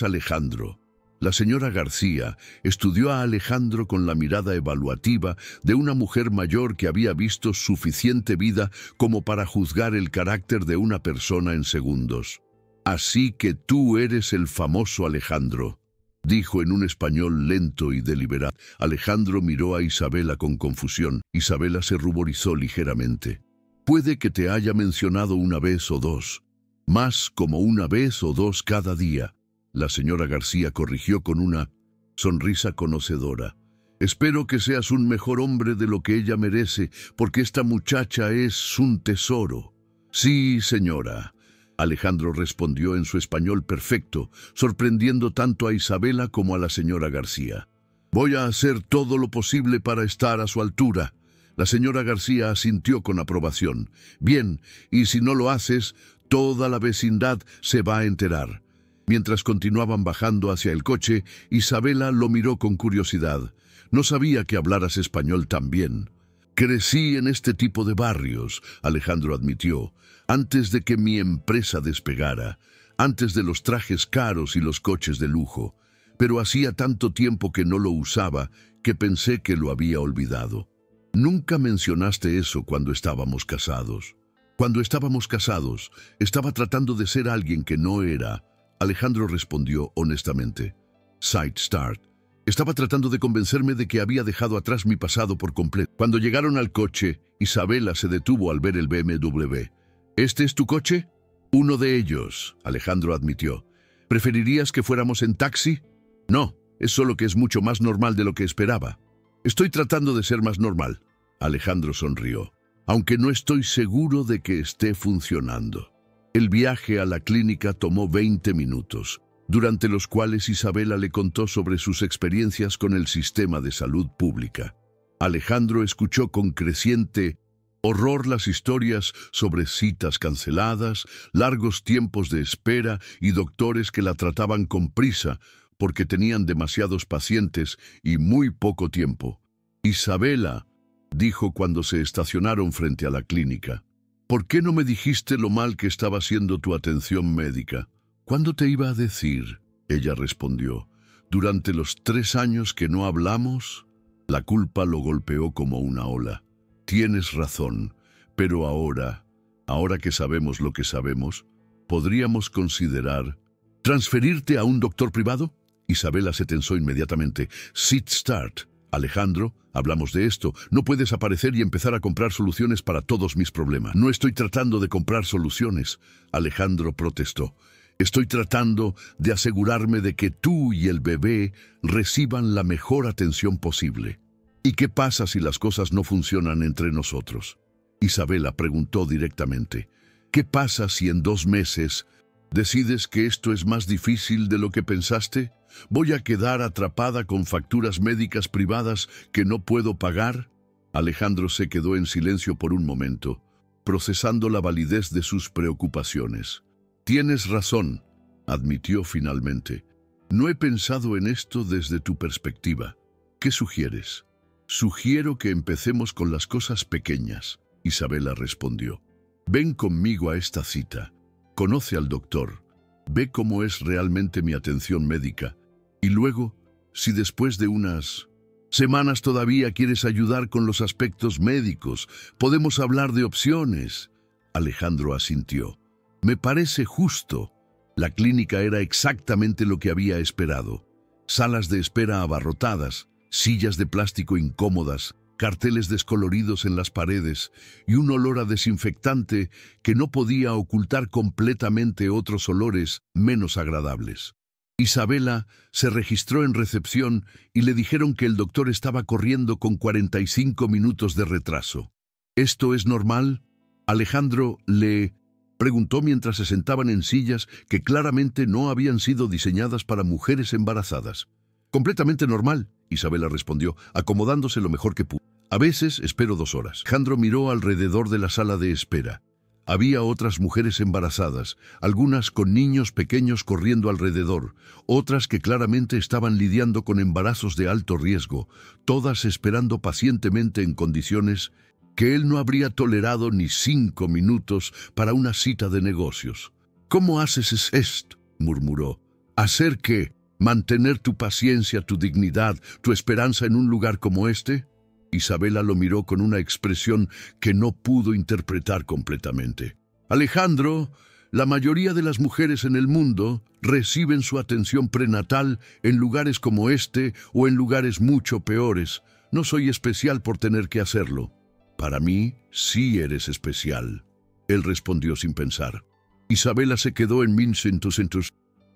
Alejandro». La señora García estudió a Alejandro con la mirada evaluativa de una mujer mayor que había visto suficiente vida como para juzgar el carácter de una persona en segundos. «Así que tú eres el famoso Alejandro», dijo en un español lento y deliberado. Alejandro miró a Isabela con confusión. Isabela se ruborizó ligeramente. «Puede que te haya mencionado una vez o dos, más como una vez o dos cada día», la señora García corrigió con una sonrisa conocedora. «Espero que seas un mejor hombre de lo que ella merece, porque esta muchacha es un tesoro». «Sí, señora», Alejandro respondió en su español perfecto, sorprendiendo tanto a Isabela como a la señora García. «Voy a hacer todo lo posible para estar a su altura». La señora García asintió con aprobación. «Bien, y si no lo haces, toda la vecindad se va a enterar». Mientras continuaban bajando hacia el coche, Isabela lo miró con curiosidad. «No sabía que hablaras español tan bien». «Crecí en este tipo de barrios», Alejandro admitió, «antes de que mi empresa despegara, antes de los trajes caros y los coches de lujo. Pero hacía tanto tiempo que no lo usaba que pensé que lo había olvidado». «Nunca mencionaste eso cuando estábamos casados». «Cuando estábamos casados, estaba tratando de ser alguien que no era», Alejandro respondió honestamente. «Side start. Estaba tratando de convencerme de que había dejado atrás mi pasado por completo». Cuando llegaron al coche, Isabela se detuvo al ver el BMW. «¿Este es tu coche?» «Uno de ellos», Alejandro admitió. «¿Preferirías que fuéramos en taxi?» «No, es solo que es mucho más normal de lo que esperaba». «Estoy tratando de ser más normal», Alejandro sonrió, «aunque no estoy seguro de que esté funcionando». El viaje a la clínica tomó 20 minutos, durante los cuales Isabela le contó sobre sus experiencias con el sistema de salud pública. Alejandro escuchó con creciente horror las historias sobre citas canceladas, largos tiempos de espera y doctores que la trataban con prisa porque tenían demasiados pacientes y muy poco tiempo. «Isabela», dijo cuando se estacionaron frente a la clínica, «¿por qué no me dijiste lo mal que estaba haciendo tu atención médica?» «¿Cuándo te iba a decir?», ella respondió. «¿Durante los 3 años que no hablamos?» La culpa lo golpeó como una ola. «Tienes razón, pero ahora que sabemos lo que sabemos, ¿podríamos considerar transferirte a un doctor privado?» Isabela se tensó inmediatamente. «Sit start. Alejandro, hablamos de esto. No puedes aparecer y empezar a comprar soluciones para todos mis problemas». «No estoy tratando de comprar soluciones», Alejandro protestó. «Estoy tratando de asegurarme de que tú y el bebé reciban la mejor atención posible». «¿Y qué pasa si las cosas no funcionan entre nosotros?», Isabela preguntó directamente. «¿Qué pasa si en 2 meses decides que esto es más difícil de lo que pensaste? ¿Voy a quedar atrapada con facturas médicas privadas que no puedo pagar?» Alejandro se quedó en silencio por un momento, procesando la validez de sus preocupaciones. «Tienes razón», admitió finalmente. «No he pensado en esto desde tu perspectiva. ¿Qué sugieres?» «Sugiero que empecemos con las cosas pequeñas», Isabela respondió. «Ven conmigo a esta cita. Conoce al doctor. Ve cómo es realmente mi atención médica. Y luego, si después de unas semanas todavía quieres ayudar con los aspectos médicos, podemos hablar de opciones». Alejandro asintió. «Me parece justo». La clínica era exactamente lo que había esperado. Salas de espera abarrotadas, sillas de plástico incómodas, carteles descoloridos en las paredes y un olor a desinfectante que no podía ocultar completamente otros olores menos agradables. Isabela se registró en recepción y le dijeron que el doctor estaba corriendo con 45 minutos de retraso. ¿Esto es normal? Alejandro le preguntó mientras se sentaban en sillas que claramente no habían sido diseñadas para mujeres embarazadas. Completamente normal, Isabela respondió, acomodándose lo mejor que pudo. A veces espero 2 horas. Alejandro miró alrededor de la sala de espera. Había otras mujeres embarazadas, algunas con niños pequeños corriendo alrededor, otras que claramente estaban lidiando con embarazos de alto riesgo, todas esperando pacientemente en condiciones que él no habría tolerado ni 5 minutos para una cita de negocios. ¿Cómo haces esto?, murmuró. ¿Hacer qué? ¿Mantener tu paciencia, tu dignidad, tu esperanza en un lugar como este? Isabela lo miró con una expresión que no pudo interpretar completamente. Alejandro, la mayoría de las mujeres en el mundo reciben su atención prenatal en lugares como este o en lugares mucho peores. No soy especial por tener que hacerlo. Para mí, sí eres especial. Él respondió sin pensar. Isabela se quedó en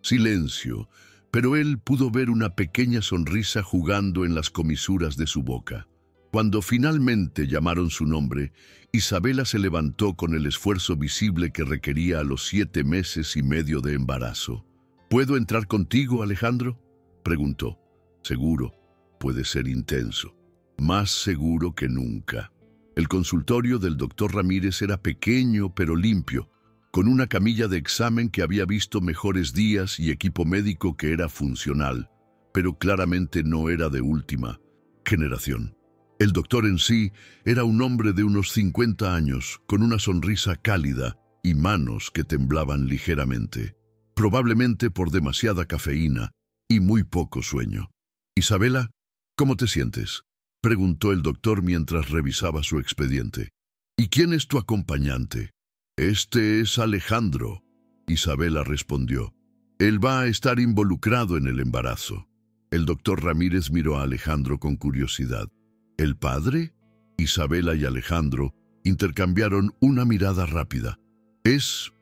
silencio, pero él pudo ver una pequeña sonrisa jugando en las comisuras de su boca. Cuando finalmente llamaron su nombre, Isabela se levantó con el esfuerzo visible que requería a los 7 meses y medio de embarazo. ¿Puedo entrar contigo, Alejandro?, preguntó. Seguro, puede ser intenso. Más seguro que nunca. El consultorio del doctor Ramírez era pequeño pero limpio, con una camilla de examen que había visto mejores días y equipo médico que era funcional, pero claramente no era de última generación. El doctor en sí era un hombre de unos 50 años, con una sonrisa cálida y manos que temblaban ligeramente, probablemente por demasiada cafeína y muy poco sueño. «Isabela, ¿cómo te sientes?», preguntó el doctor mientras revisaba su expediente. «¿Y quién es tu acompañante?». «Este es Alejandro», Isabela respondió. «Él va a estar involucrado en el embarazo». El doctor Ramírez miró a Alejandro con curiosidad. ¿El padre? Isabela y Alejandro intercambiaron una mirada rápida. «Es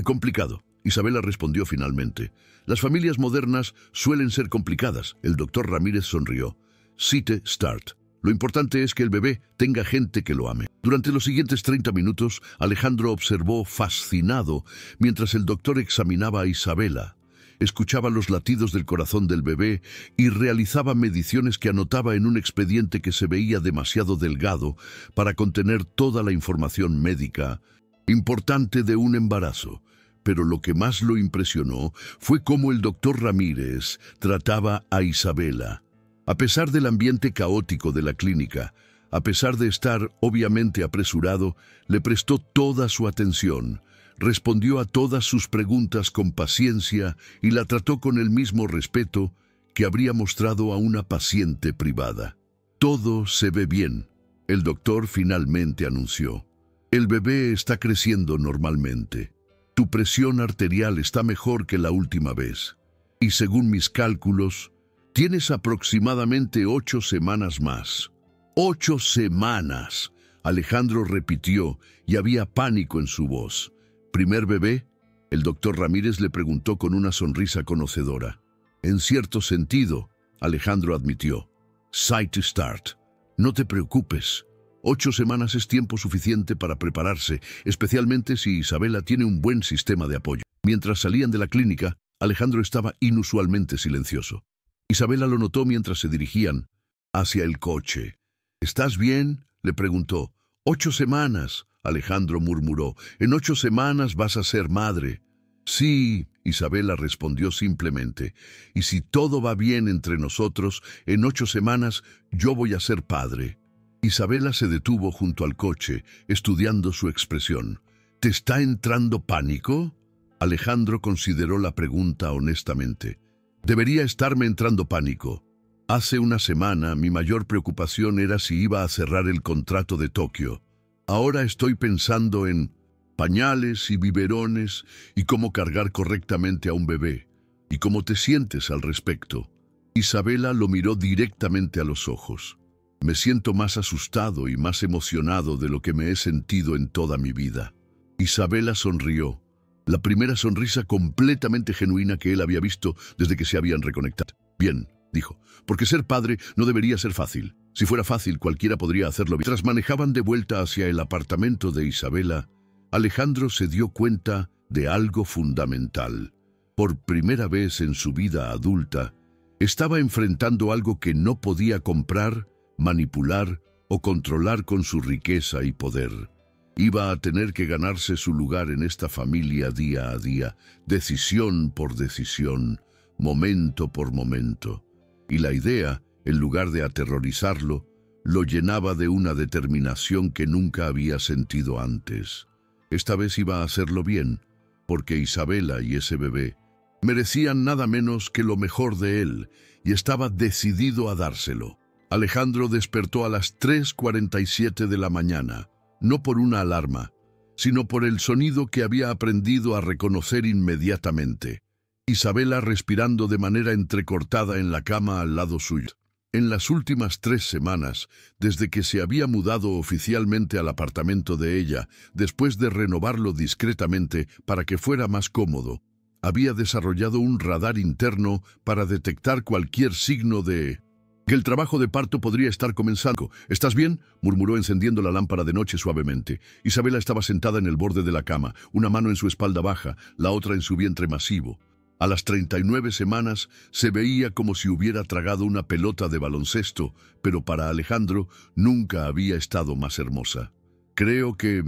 complicado», Isabela respondió finalmente. «Las familias modernas suelen ser complicadas». El doctor Ramírez sonrió. «Cite Start. Lo importante es que el bebé tenga gente que lo ame». Durante los siguientes 30 minutos, Alejandro observó fascinado mientras el doctor examinaba a Isabela. Escuchaba los latidos del corazón del bebé y realizaba mediciones que anotaba en un expediente que se veía demasiado delgado para contener toda la información médica importante de un embarazo. Pero lo que más lo impresionó fue cómo el doctor Ramírez trataba a Isabela. A pesar del ambiente caótico de la clínica, a pesar de estar obviamente apresurado, le prestó toda su atención. Respondió a todas sus preguntas con paciencia y la trató con el mismo respeto que habría mostrado a una paciente privada. «Todo se ve bien», el doctor finalmente anunció. «El bebé está creciendo normalmente. Tu presión arterial está mejor que la última vez. Y según mis cálculos, tienes aproximadamente 8 semanas más». «¡8 semanas!», Alejandro repitió y había pánico en su voz. «¿Primer bebé?», el doctor Ramírez le preguntó con una sonrisa conocedora. «En cierto sentido», Alejandro admitió. «Site to start. No te preocupes. 8 semanas es tiempo suficiente para prepararse, especialmente si Isabela tiene un buen sistema de apoyo». Mientras salían de la clínica, Alejandro estaba inusualmente silencioso. Isabela lo notó mientras se dirigían hacia el coche. «¿Estás bien?», le preguntó. «8 semanas», Alejandro murmuró. «En 8 semanas vas a ser madre». «Sí», Isabela respondió simplemente. «Y si todo va bien entre nosotros, en 8 semanas yo voy a ser padre». Isabela se detuvo junto al coche, estudiando su expresión. «¿Te está entrando pánico?». Alejandro consideró la pregunta honestamente. «Debería estarme entrando pánico. Hace una semana mi mayor preocupación era si iba a cerrar el contrato de Tokio. Ahora estoy pensando en pañales y biberones y cómo cargar correctamente a un bebé. ¿Y cómo te sientes al respecto?». Isabela lo miró directamente a los ojos. «Me siento más asustado y más emocionado de lo que me he sentido en toda mi vida». Isabela sonrió. La primera sonrisa completamente genuina que él había visto desde que se habían reconectado. Bien, dijo, porque ser padre no debería ser fácil. Si fuera fácil, cualquiera podría hacerlo. Mientras manejaban de vuelta hacia el apartamento de Isabela, Alejandro se dio cuenta de algo fundamental. Por primera vez en su vida adulta, estaba enfrentando algo que no podía comprar, manipular o controlar con su riqueza y poder. Iba a tener que ganarse su lugar en esta familia día a día, decisión por decisión, momento por momento. Y la idea, en lugar de aterrorizarlo, lo llenaba de una determinación que nunca había sentido antes. Esta vez iba a hacerlo bien, porque Isabela y ese bebé merecían nada menos que lo mejor de él, y estaba decidido a dárselo. Alejandro despertó a las 3:47 de la mañana, no por una alarma, sino por el sonido que había aprendido a reconocer inmediatamente. Isabela respirando de manera entrecortada en la cama al lado suyo. En las últimas 3 semanas, desde que se había mudado oficialmente al apartamento de ella, después de renovarlo discretamente para que fuera más cómodo, había desarrollado un radar interno para detectar cualquier signo de que el trabajo de parto podría estar comenzando. ¿Estás bien?, murmuró encendiendo la lámpara de noche suavemente. Isabela estaba sentada en el borde de la cama, una mano en su espalda baja, la otra en su vientre masivo. A las 39 semanas se veía como si hubiera tragado una pelota de baloncesto, pero para Alejandro nunca había estado más hermosa. Creo que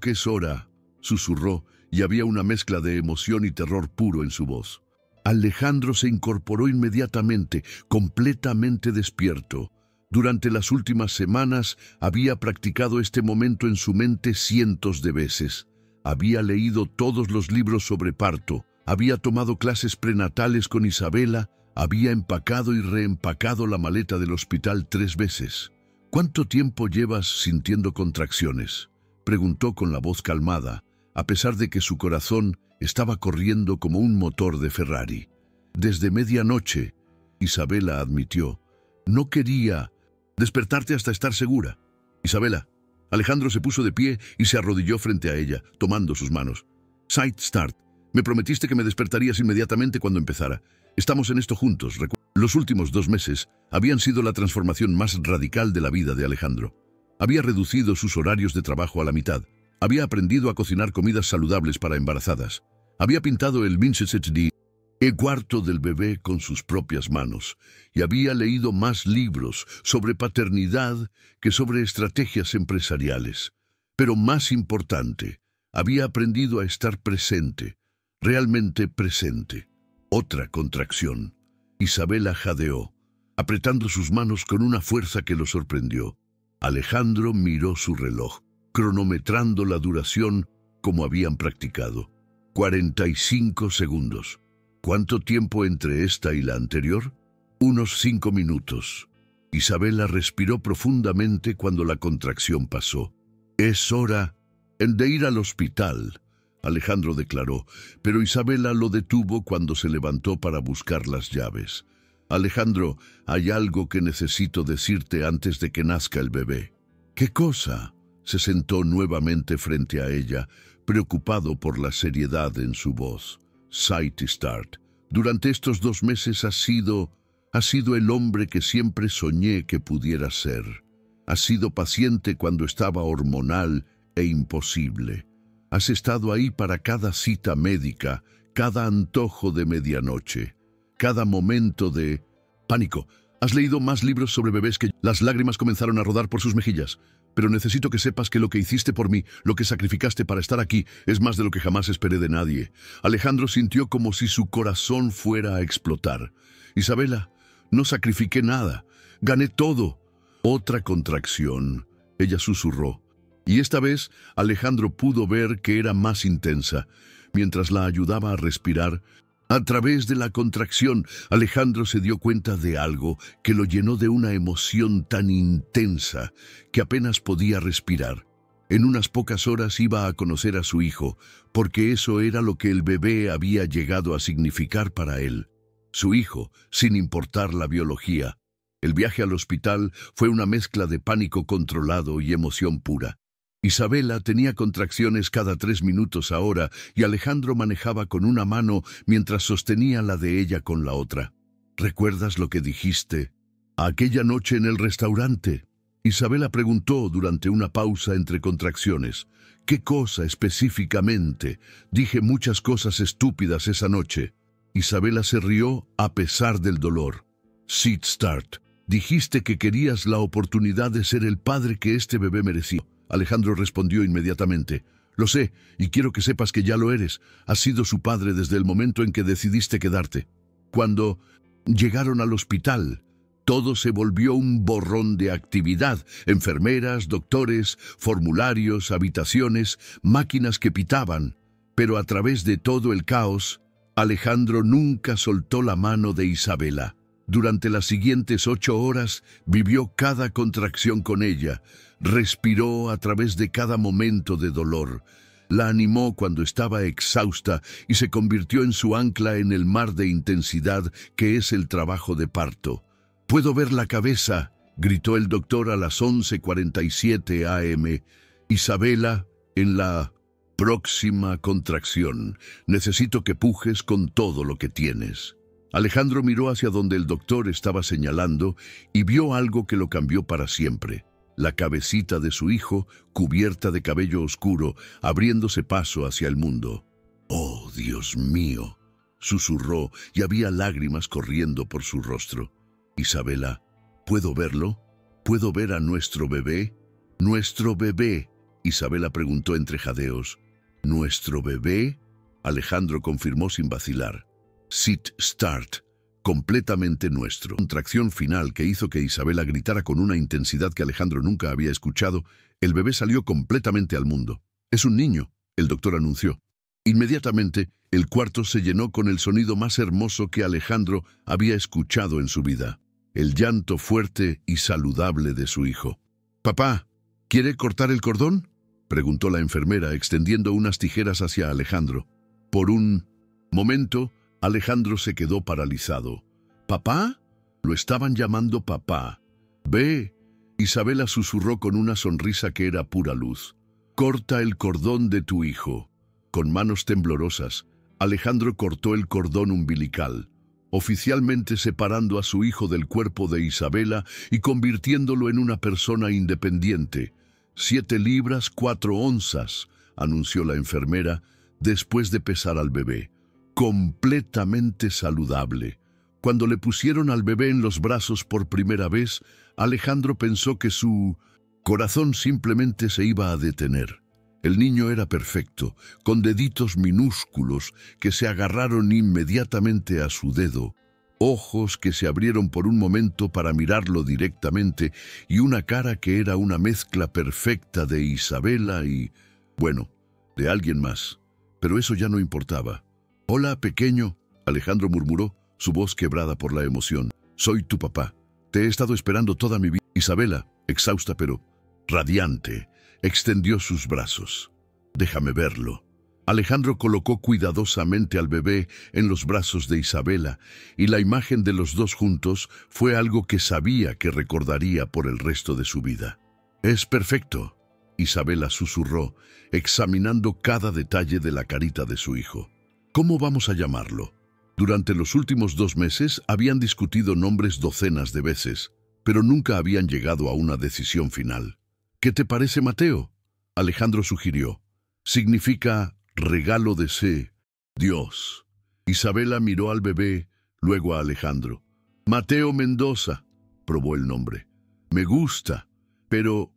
es hora, susurró, y había una mezcla de emoción y terror puro en su voz. Alejandro se incorporó inmediatamente, completamente despierto. Durante las últimas semanas había practicado este momento en su mente cientos de veces. Había leído todos los libros sobre parto, había tomado clases prenatales con Isabela, había empacado y reempacado la maleta del hospital 3 veces. ¿Cuánto tiempo llevas sintiendo contracciones?, preguntó con la voz calmada, a pesar de que su corazón estaba corriendo como un motor de Ferrari. Desde medianoche, Isabela admitió. No quería despertarte hasta estar segura. Isabela. Alejandro se puso de pie y se arrodilló frente a ella, tomando sus manos. Side Start. Me prometiste que me despertarías inmediatamente cuando empezara. Estamos en esto juntos. Los últimos 2 meses habían sido la transformación más radical de la vida de Alejandro. Había reducido sus horarios de trabajo a la mitad. Había aprendido a cocinar comidas saludables para embarazadas. Había pintado el cuarto del bebé con sus propias manos. Y había leído más libros sobre paternidad que sobre estrategias empresariales. Pero más importante, había aprendido a estar presente. Realmente presente. Otra contracción. Isabela jadeó, apretando sus manos con una fuerza que lo sorprendió. Alejandro miró su reloj, cronometrando la duración como habían practicado. 45 segundos. ¿Cuánto tiempo entre esta y la anterior? Unos 5 minutos. Isabela respiró profundamente cuando la contracción pasó. Es hora de ir al hospital, Alejandro declaró, pero Isabela lo detuvo cuando se levantó para buscar las llaves. Alejandro, hay algo que necesito decirte antes de que nazca el bebé. ¿Qué cosa? Se sentó nuevamente frente a ella, preocupado por la seriedad en su voz. Sight Start. Durante estos 2 meses has sido el hombre que siempre soñé que pudiera ser. Has sido paciente cuando estaba hormonal e imposible. Has estado ahí para cada cita médica, cada antojo de medianoche, cada momento de pánico. Has leído más libros sobre bebés que yo. Las lágrimas comenzaron a rodar por sus mejillas. Pero necesito que sepas que lo que hiciste por mí, lo que sacrificaste para estar aquí, es más de lo que jamás esperé de nadie. Alejandro sintió como si su corazón fuera a explotar. Isabela, no sacrifiqué nada. Gané todo. Otra contracción. Ella susurró. Y esta vez Alejandro pudo ver que era más intensa. Mientras la ayudaba a respirar, a través de la contracción, Alejandro se dio cuenta de algo que lo llenó de una emoción tan intensa que apenas podía respirar. En unas pocas horas iba a conocer a su hijo, porque eso era lo que el bebé había llegado a significar para él. Su hijo, sin importar la biología. El viaje al hospital fue una mezcla de pánico controlado y emoción pura. Isabela tenía contracciones cada 3 minutos ahora y Alejandro manejaba con una mano mientras sostenía la de ella con la otra. ¿Recuerdas lo que dijiste aquella noche en el restaurante? Isabela preguntó durante una pausa entre contracciones. ¿Qué cosa específicamente? Dije muchas cosas estúpidas esa noche. Isabela se rió a pesar del dolor. Sid Start, dijiste que querías la oportunidad de ser el padre que este bebé merecía. Alejandro respondió inmediatamente. Lo sé, y quiero que sepas que ya lo eres. Has sido su padre desde el momento en que decidiste quedarte. Cuando llegaron al hospital, todo se volvió un borrón de actividad. Enfermeras, doctores, formularios, habitaciones, máquinas que pitaban. Pero a través de todo el caos, Alejandro nunca soltó la mano de Isabela. Durante las siguientes 8 horas vivió cada contracción con ella, respiró a través de cada momento de dolor, la animó cuando estaba exhausta y se convirtió en su ancla en el mar de intensidad que es el trabajo de parto. «Puedo ver la cabeza», gritó el doctor a las 11:47 am. «Isabela, en la próxima contracción, necesito que pujes con todo lo que tienes». Alejandro miró hacia donde el doctor estaba señalando y vio algo que lo cambió para siempre. La cabecita de su hijo, cubierta de cabello oscuro, abriéndose paso hacia el mundo. «Oh, Dios mío», susurró, y había lágrimas corriendo por su rostro. «Isabela, ¿puedo verlo? ¿Puedo ver a nuestro bebé?» «¿Nuestro bebé?», Isabela preguntó entre jadeos. «¿Nuestro bebé?», Alejandro confirmó sin vacilar. «Sit Start, completamente nuestro». Contracción final que hizo que Isabela gritara con una intensidad que Alejandro nunca había escuchado. El bebé salió completamente al mundo. «Es un niño», el doctor anunció. Inmediatamente, el cuarto se llenó con el sonido más hermoso que Alejandro había escuchado en su vida. El llanto fuerte y saludable de su hijo. «Papá, ¿quiere cortar el cordón?», preguntó la enfermera, extendiendo unas tijeras hacia Alejandro. Por un momento, Alejandro se quedó paralizado. «¿Papá?», lo estaban llamando papá. «Ve», Isabela susurró con una sonrisa que era pura luz. «Corta el cordón de tu hijo». Con manos temblorosas, Alejandro cortó el cordón umbilical, oficialmente separando a su hijo del cuerpo de Isabela y convirtiéndolo en una persona independiente. 7 libras 4 onzas, anunció la enfermera, después de pesar al bebé. Completamente saludable. Cuando le pusieron al bebé en los brazos por primera vez, Alejandro pensó que su corazón simplemente se iba a detener. El niño era perfecto, con deditos minúsculos que se agarraron inmediatamente a su dedo, ojos que se abrieron por un momento para mirarlo directamente y una cara que era una mezcla perfecta de Isabela y, bueno, de alguien más. Pero eso ya no importaba. «Hola, pequeño», Alejandro murmuró, su voz quebrada por la emoción. «Soy tu papá. Te he estado esperando toda mi vida». Isabela, exhausta pero radiante, extendió sus brazos. «Déjame verlo». Alejandro colocó cuidadosamente al bebé en los brazos de Isabela, y la imagen de los dos juntos fue algo que sabía que recordaría por el resto de su vida. «Es perfecto», Isabela susurró, examinando cada detalle de la carita de su hijo. «¿Cómo vamos a llamarlo?» Durante los últimos 2 meses habían discutido nombres docenas de veces, pero nunca habían llegado a una decisión final. «¿Qué te parece, Mateo?», Alejandro sugirió. «Significa regalo de Dios». Isabela miró al bebé, luego a Alejandro. «Mateo Mendoza», probó el nombre. «Me gusta. ¿Pero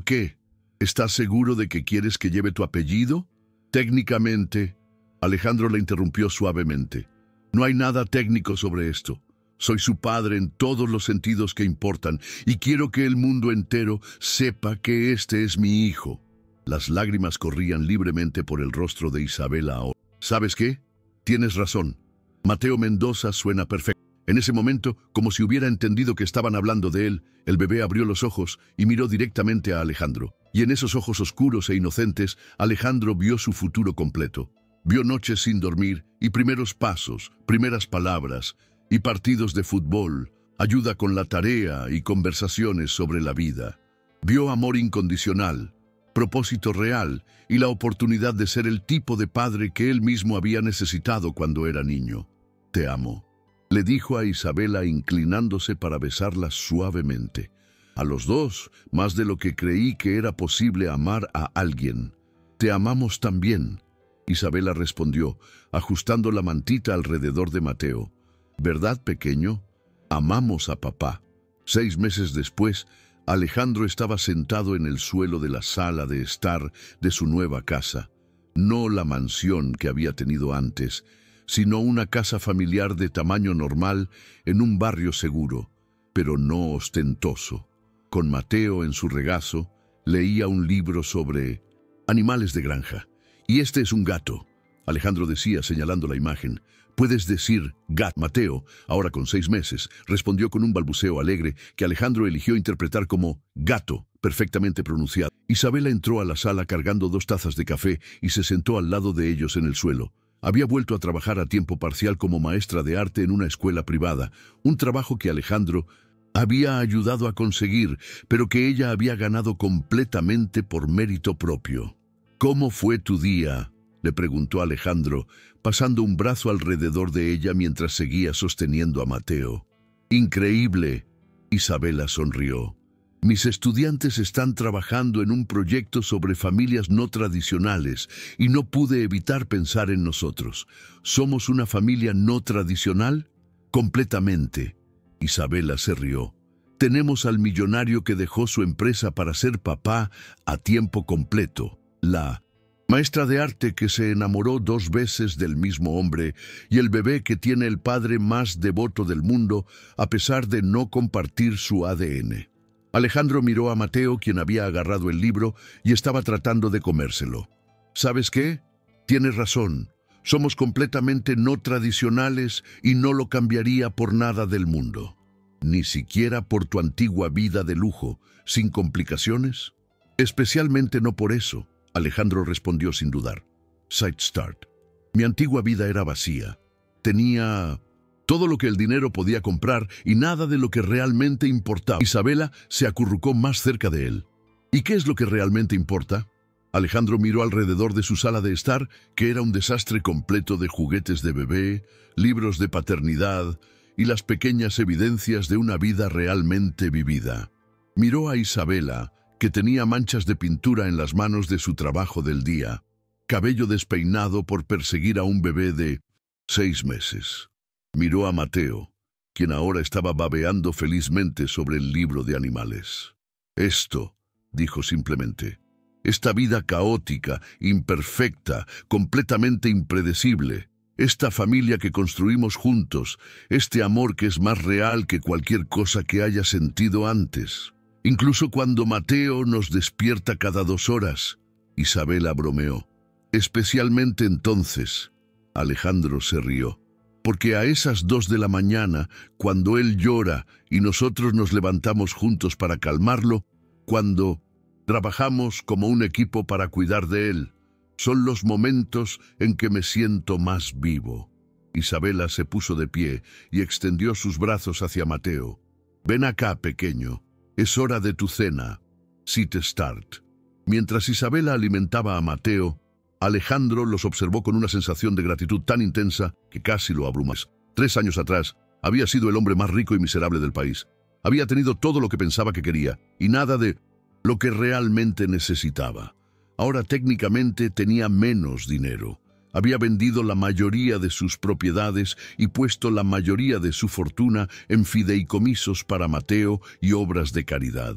qué? ¿Estás seguro de que quieres que lleve tu apellido?» «Técnicamente», Alejandro la interrumpió suavemente. «No hay nada técnico sobre esto. Soy su padre en todos los sentidos que importan y quiero que el mundo entero sepa que este es mi hijo». Las lágrimas corrían libremente por el rostro de Isabela ahora. «¿Sabes qué? Tienes razón. Mateo Mendoza suena perfecto». En ese momento, como si hubiera entendido que estaban hablando de él, el bebé abrió los ojos y miró directamente a Alejandro. Y en esos ojos oscuros e inocentes, Alejandro vio su futuro completo. Vio noches sin dormir y primeros pasos, primeras palabras y partidos de fútbol, ayuda con la tarea y conversaciones sobre la vida. Vio amor incondicional, propósito real y la oportunidad de ser el tipo de padre que él mismo había necesitado cuando era niño. «Te amo», le dijo a Isabela inclinándose para besarla suavemente. «A los dos, más de lo que creí que era posible amar a alguien. Te amamos también», Isabela respondió, ajustando la mantita alrededor de Mateo. «¿Verdad, pequeño? Amamos a papá». 6 meses después, Alejandro estaba sentado en el suelo de la sala de estar de su nueva casa. No la mansión que había tenido antes, sino una casa familiar de tamaño normal en un barrio seguro, pero no ostentoso. Con Mateo en su regazo, leía un libro sobre animales de granja. «Y este es un gato», Alejandro decía señalando la imagen. «Puedes decir gato». Mateo, ahora con 6 meses, respondió con un balbuceo alegre que Alejandro eligió interpretar como gato, perfectamente pronunciado. Isabela entró a la sala cargando 2 tazas de café y se sentó al lado de ellos en el suelo. Había vuelto a trabajar a tiempo parcial como maestra de arte en una escuela privada, un trabajo que Alejandro había ayudado a conseguir, pero que ella había ganado completamente por mérito propio. «¿Cómo fue tu día?», le preguntó Alejandro, pasando un brazo alrededor de ella mientras seguía sosteniendo a Mateo. «Increíble», Isabela sonrió. «Mis estudiantes están trabajando en un proyecto sobre familias no tradicionales y no pude evitar pensar en nosotros. ¿Somos una familia no tradicional?». «Completamente», Isabela se rió. «Tenemos al millonario que dejó su empresa para ser papá a tiempo completo, la maestra de arte que se enamoró 2 veces del mismo hombre y el bebé que tiene el padre más devoto del mundo a pesar de no compartir su ADN». Alejandro miró a Mateo, quien había agarrado el libro y estaba tratando de comérselo. «¿Sabes qué? Tienes razón. Somos completamente no tradicionales y no lo cambiaría por nada del mundo. Ni siquiera por tu antigua vida de lujo, sin complicaciones. Especialmente no por eso», Alejandro respondió sin dudar. Side start. «Mi antigua vida era vacía. Tenía todo lo que el dinero podía comprar y nada de lo que realmente importaba». Isabela se acurrucó más cerca de él. «¿Y qué es lo que realmente importa?». Alejandro miró alrededor de su sala de estar, que era un desastre completo de juguetes de bebé, libros de paternidad y las pequeñas evidencias de una vida realmente vivida. Miró a Isabela, que tenía manchas de pintura en las manos de su trabajo del día, cabello despeinado por perseguir a un bebé de 6 meses. Miró a Mateo, quien ahora estaba babeando felizmente sobre el libro de animales. «Esto», dijo simplemente, «esta vida caótica, imperfecta, completamente impredecible, esta familia que construimos juntos, este amor que es más real que cualquier cosa que haya sentido antes. Incluso cuando Mateo nos despierta cada 2 horas», Isabela bromeó. «Especialmente entonces», Alejandro se rió. «Porque a esas 2 de la mañana, cuando él llora y nosotros nos levantamos juntos para calmarlo, cuando trabajamos como un equipo para cuidar de él, son los momentos en que me siento más vivo». Isabela se puso de pie y extendió sus brazos hacia Mateo. «Ven acá, pequeño. Es hora de tu cena. Sit start». Mientras Isabela alimentaba a Mateo, Alejandro los observó con una sensación de gratitud tan intensa que casi lo abrumó. 3 años atrás, había sido el hombre más rico y miserable del país. Había tenido todo lo que pensaba que quería y nada de lo que realmente necesitaba. Ahora técnicamente tenía menos dinero. Había vendido la mayoría de sus propiedades y puesto la mayoría de su fortuna en fideicomisos para Mateo y obras de caridad.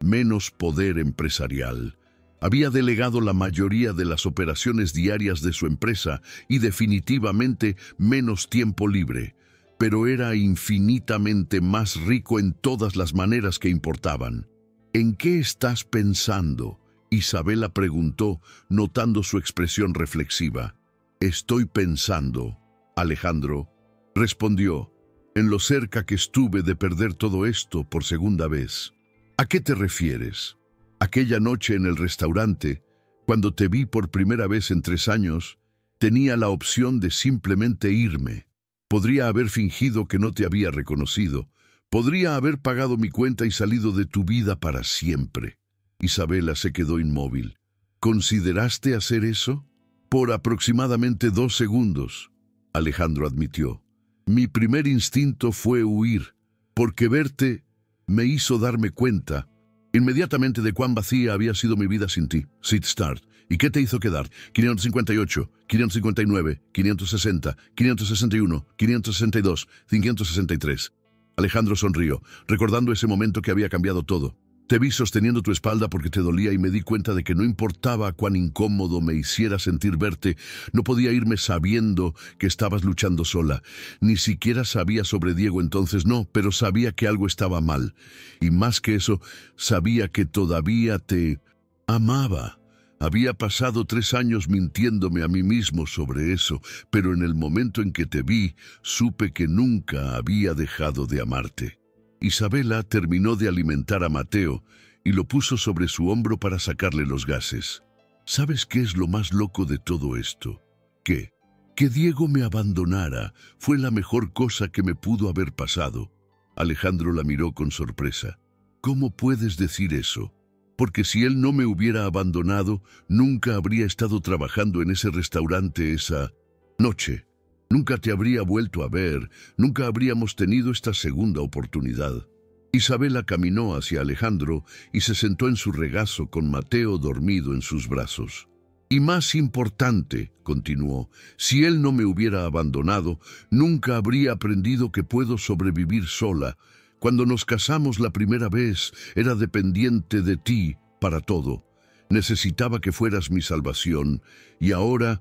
Menos poder empresarial. Había delegado la mayoría de las operaciones diarias de su empresa y definitivamente menos tiempo libre, pero era infinitamente más rico en todas las maneras que importaban. «¿En qué estás pensando?», Isabela preguntó, notando su expresión reflexiva. «Estoy pensando», Alejandro respondió, «en lo cerca que estuve de perder todo esto por segunda vez». «¿A qué te refieres?». «Aquella noche en el restaurante, cuando te vi por primera vez en 3 años, tenía la opción de simplemente irme. Podría haber fingido que no te había reconocido. Podría haber pagado mi cuenta y salido de tu vida para siempre. Isabela se quedó inmóvil. ¿Consideraste hacer eso? Por aproximadamente 2 segundos, Alejandro admitió. Mi primer instinto fue huir, porque verte me hizo darme cuenta inmediatamente de cuán vacía había sido mi vida sin ti. Sid Start. ¿Y qué te hizo quedar? 558, 559, 560, 561, 562, 563. Alejandro sonrió, recordando ese momento que había cambiado todo. Te vi sosteniendo tu espalda porque te dolía y me di cuenta de que no importaba cuán incómodo me hiciera sentir verte, no podía irme sabiendo que estabas luchando sola. Ni siquiera sabía sobre Diego entonces, no, pero sabía que algo estaba mal. Y más que eso, sabía que todavía te amaba. Había pasado 3 años mintiéndome a mí mismo sobre eso, pero en el momento en que te vi, supe que nunca había dejado de amarte. Isabela terminó de alimentar a Mateo y lo puso sobre su hombro para sacarle los gases. ¿Sabes qué es lo más loco de todo esto? ¿Qué? Que Diego me abandonara fue la mejor cosa que me pudo haber pasado. Alejandro la miró con sorpresa. ¿Cómo puedes decir eso? Porque si él no me hubiera abandonado, nunca habría estado trabajando en ese restaurante esa noche. Nunca te habría vuelto a ver, nunca habríamos tenido esta segunda oportunidad. Isabela caminó hacia Alejandro y se sentó en su regazo con Mateo dormido en sus brazos. Y más importante, continuó, si él no me hubiera abandonado, nunca habría aprendido que puedo sobrevivir sola. Cuando nos casamos la primera vez, era dependiente de ti para todo. Necesitaba que fueras mi salvación, y ahora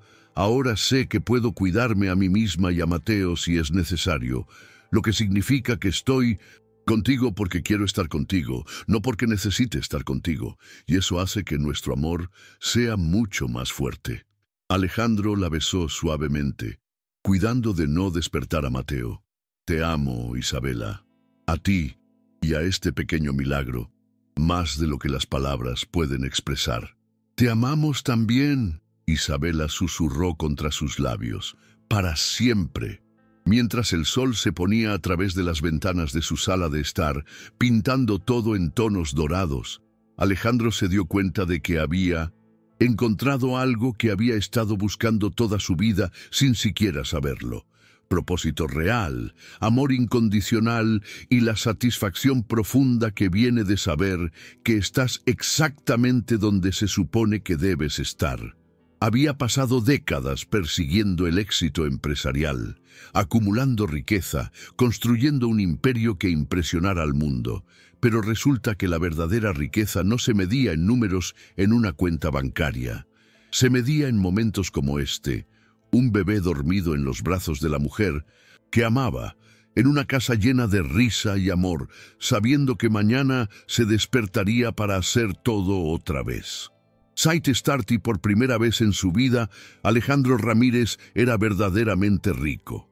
sé que puedo cuidarme a mí misma y a Mateo si es necesario, lo que significa que estoy contigo porque quiero estar contigo, no porque necesite estar contigo, y eso hace que nuestro amor sea mucho más fuerte. Alejandro la besó suavemente, cuidando de no despertar a Mateo. Te amo, Isabela, a ti y a este pequeño milagro, más de lo que las palabras pueden expresar. Te amamos también, Isabela susurró contra sus labios, para siempre. Mientras el sol se ponía a través de las ventanas de su sala de estar, pintando todo en tonos dorados, Alejandro se dio cuenta de que había encontrado algo que había estado buscando toda su vida sin siquiera saberlo. Propósito real, amor incondicional y la satisfacción profunda que viene de saber que estás exactamente donde se supone que debes estar. Había pasado décadas persiguiendo el éxito empresarial, acumulando riqueza, construyendo un imperio que impresionara al mundo. Pero resulta que la verdadera riqueza no se medía en números en una cuenta bancaria. Se medía en momentos como este, un bebé dormido en los brazos de la mujer que amaba, en una casa llena de risa y amor, sabiendo que mañana se despertaría para hacer todo otra vez. Sight Start y por primera vez en su vida, Alejandro Ramírez era verdaderamente rico.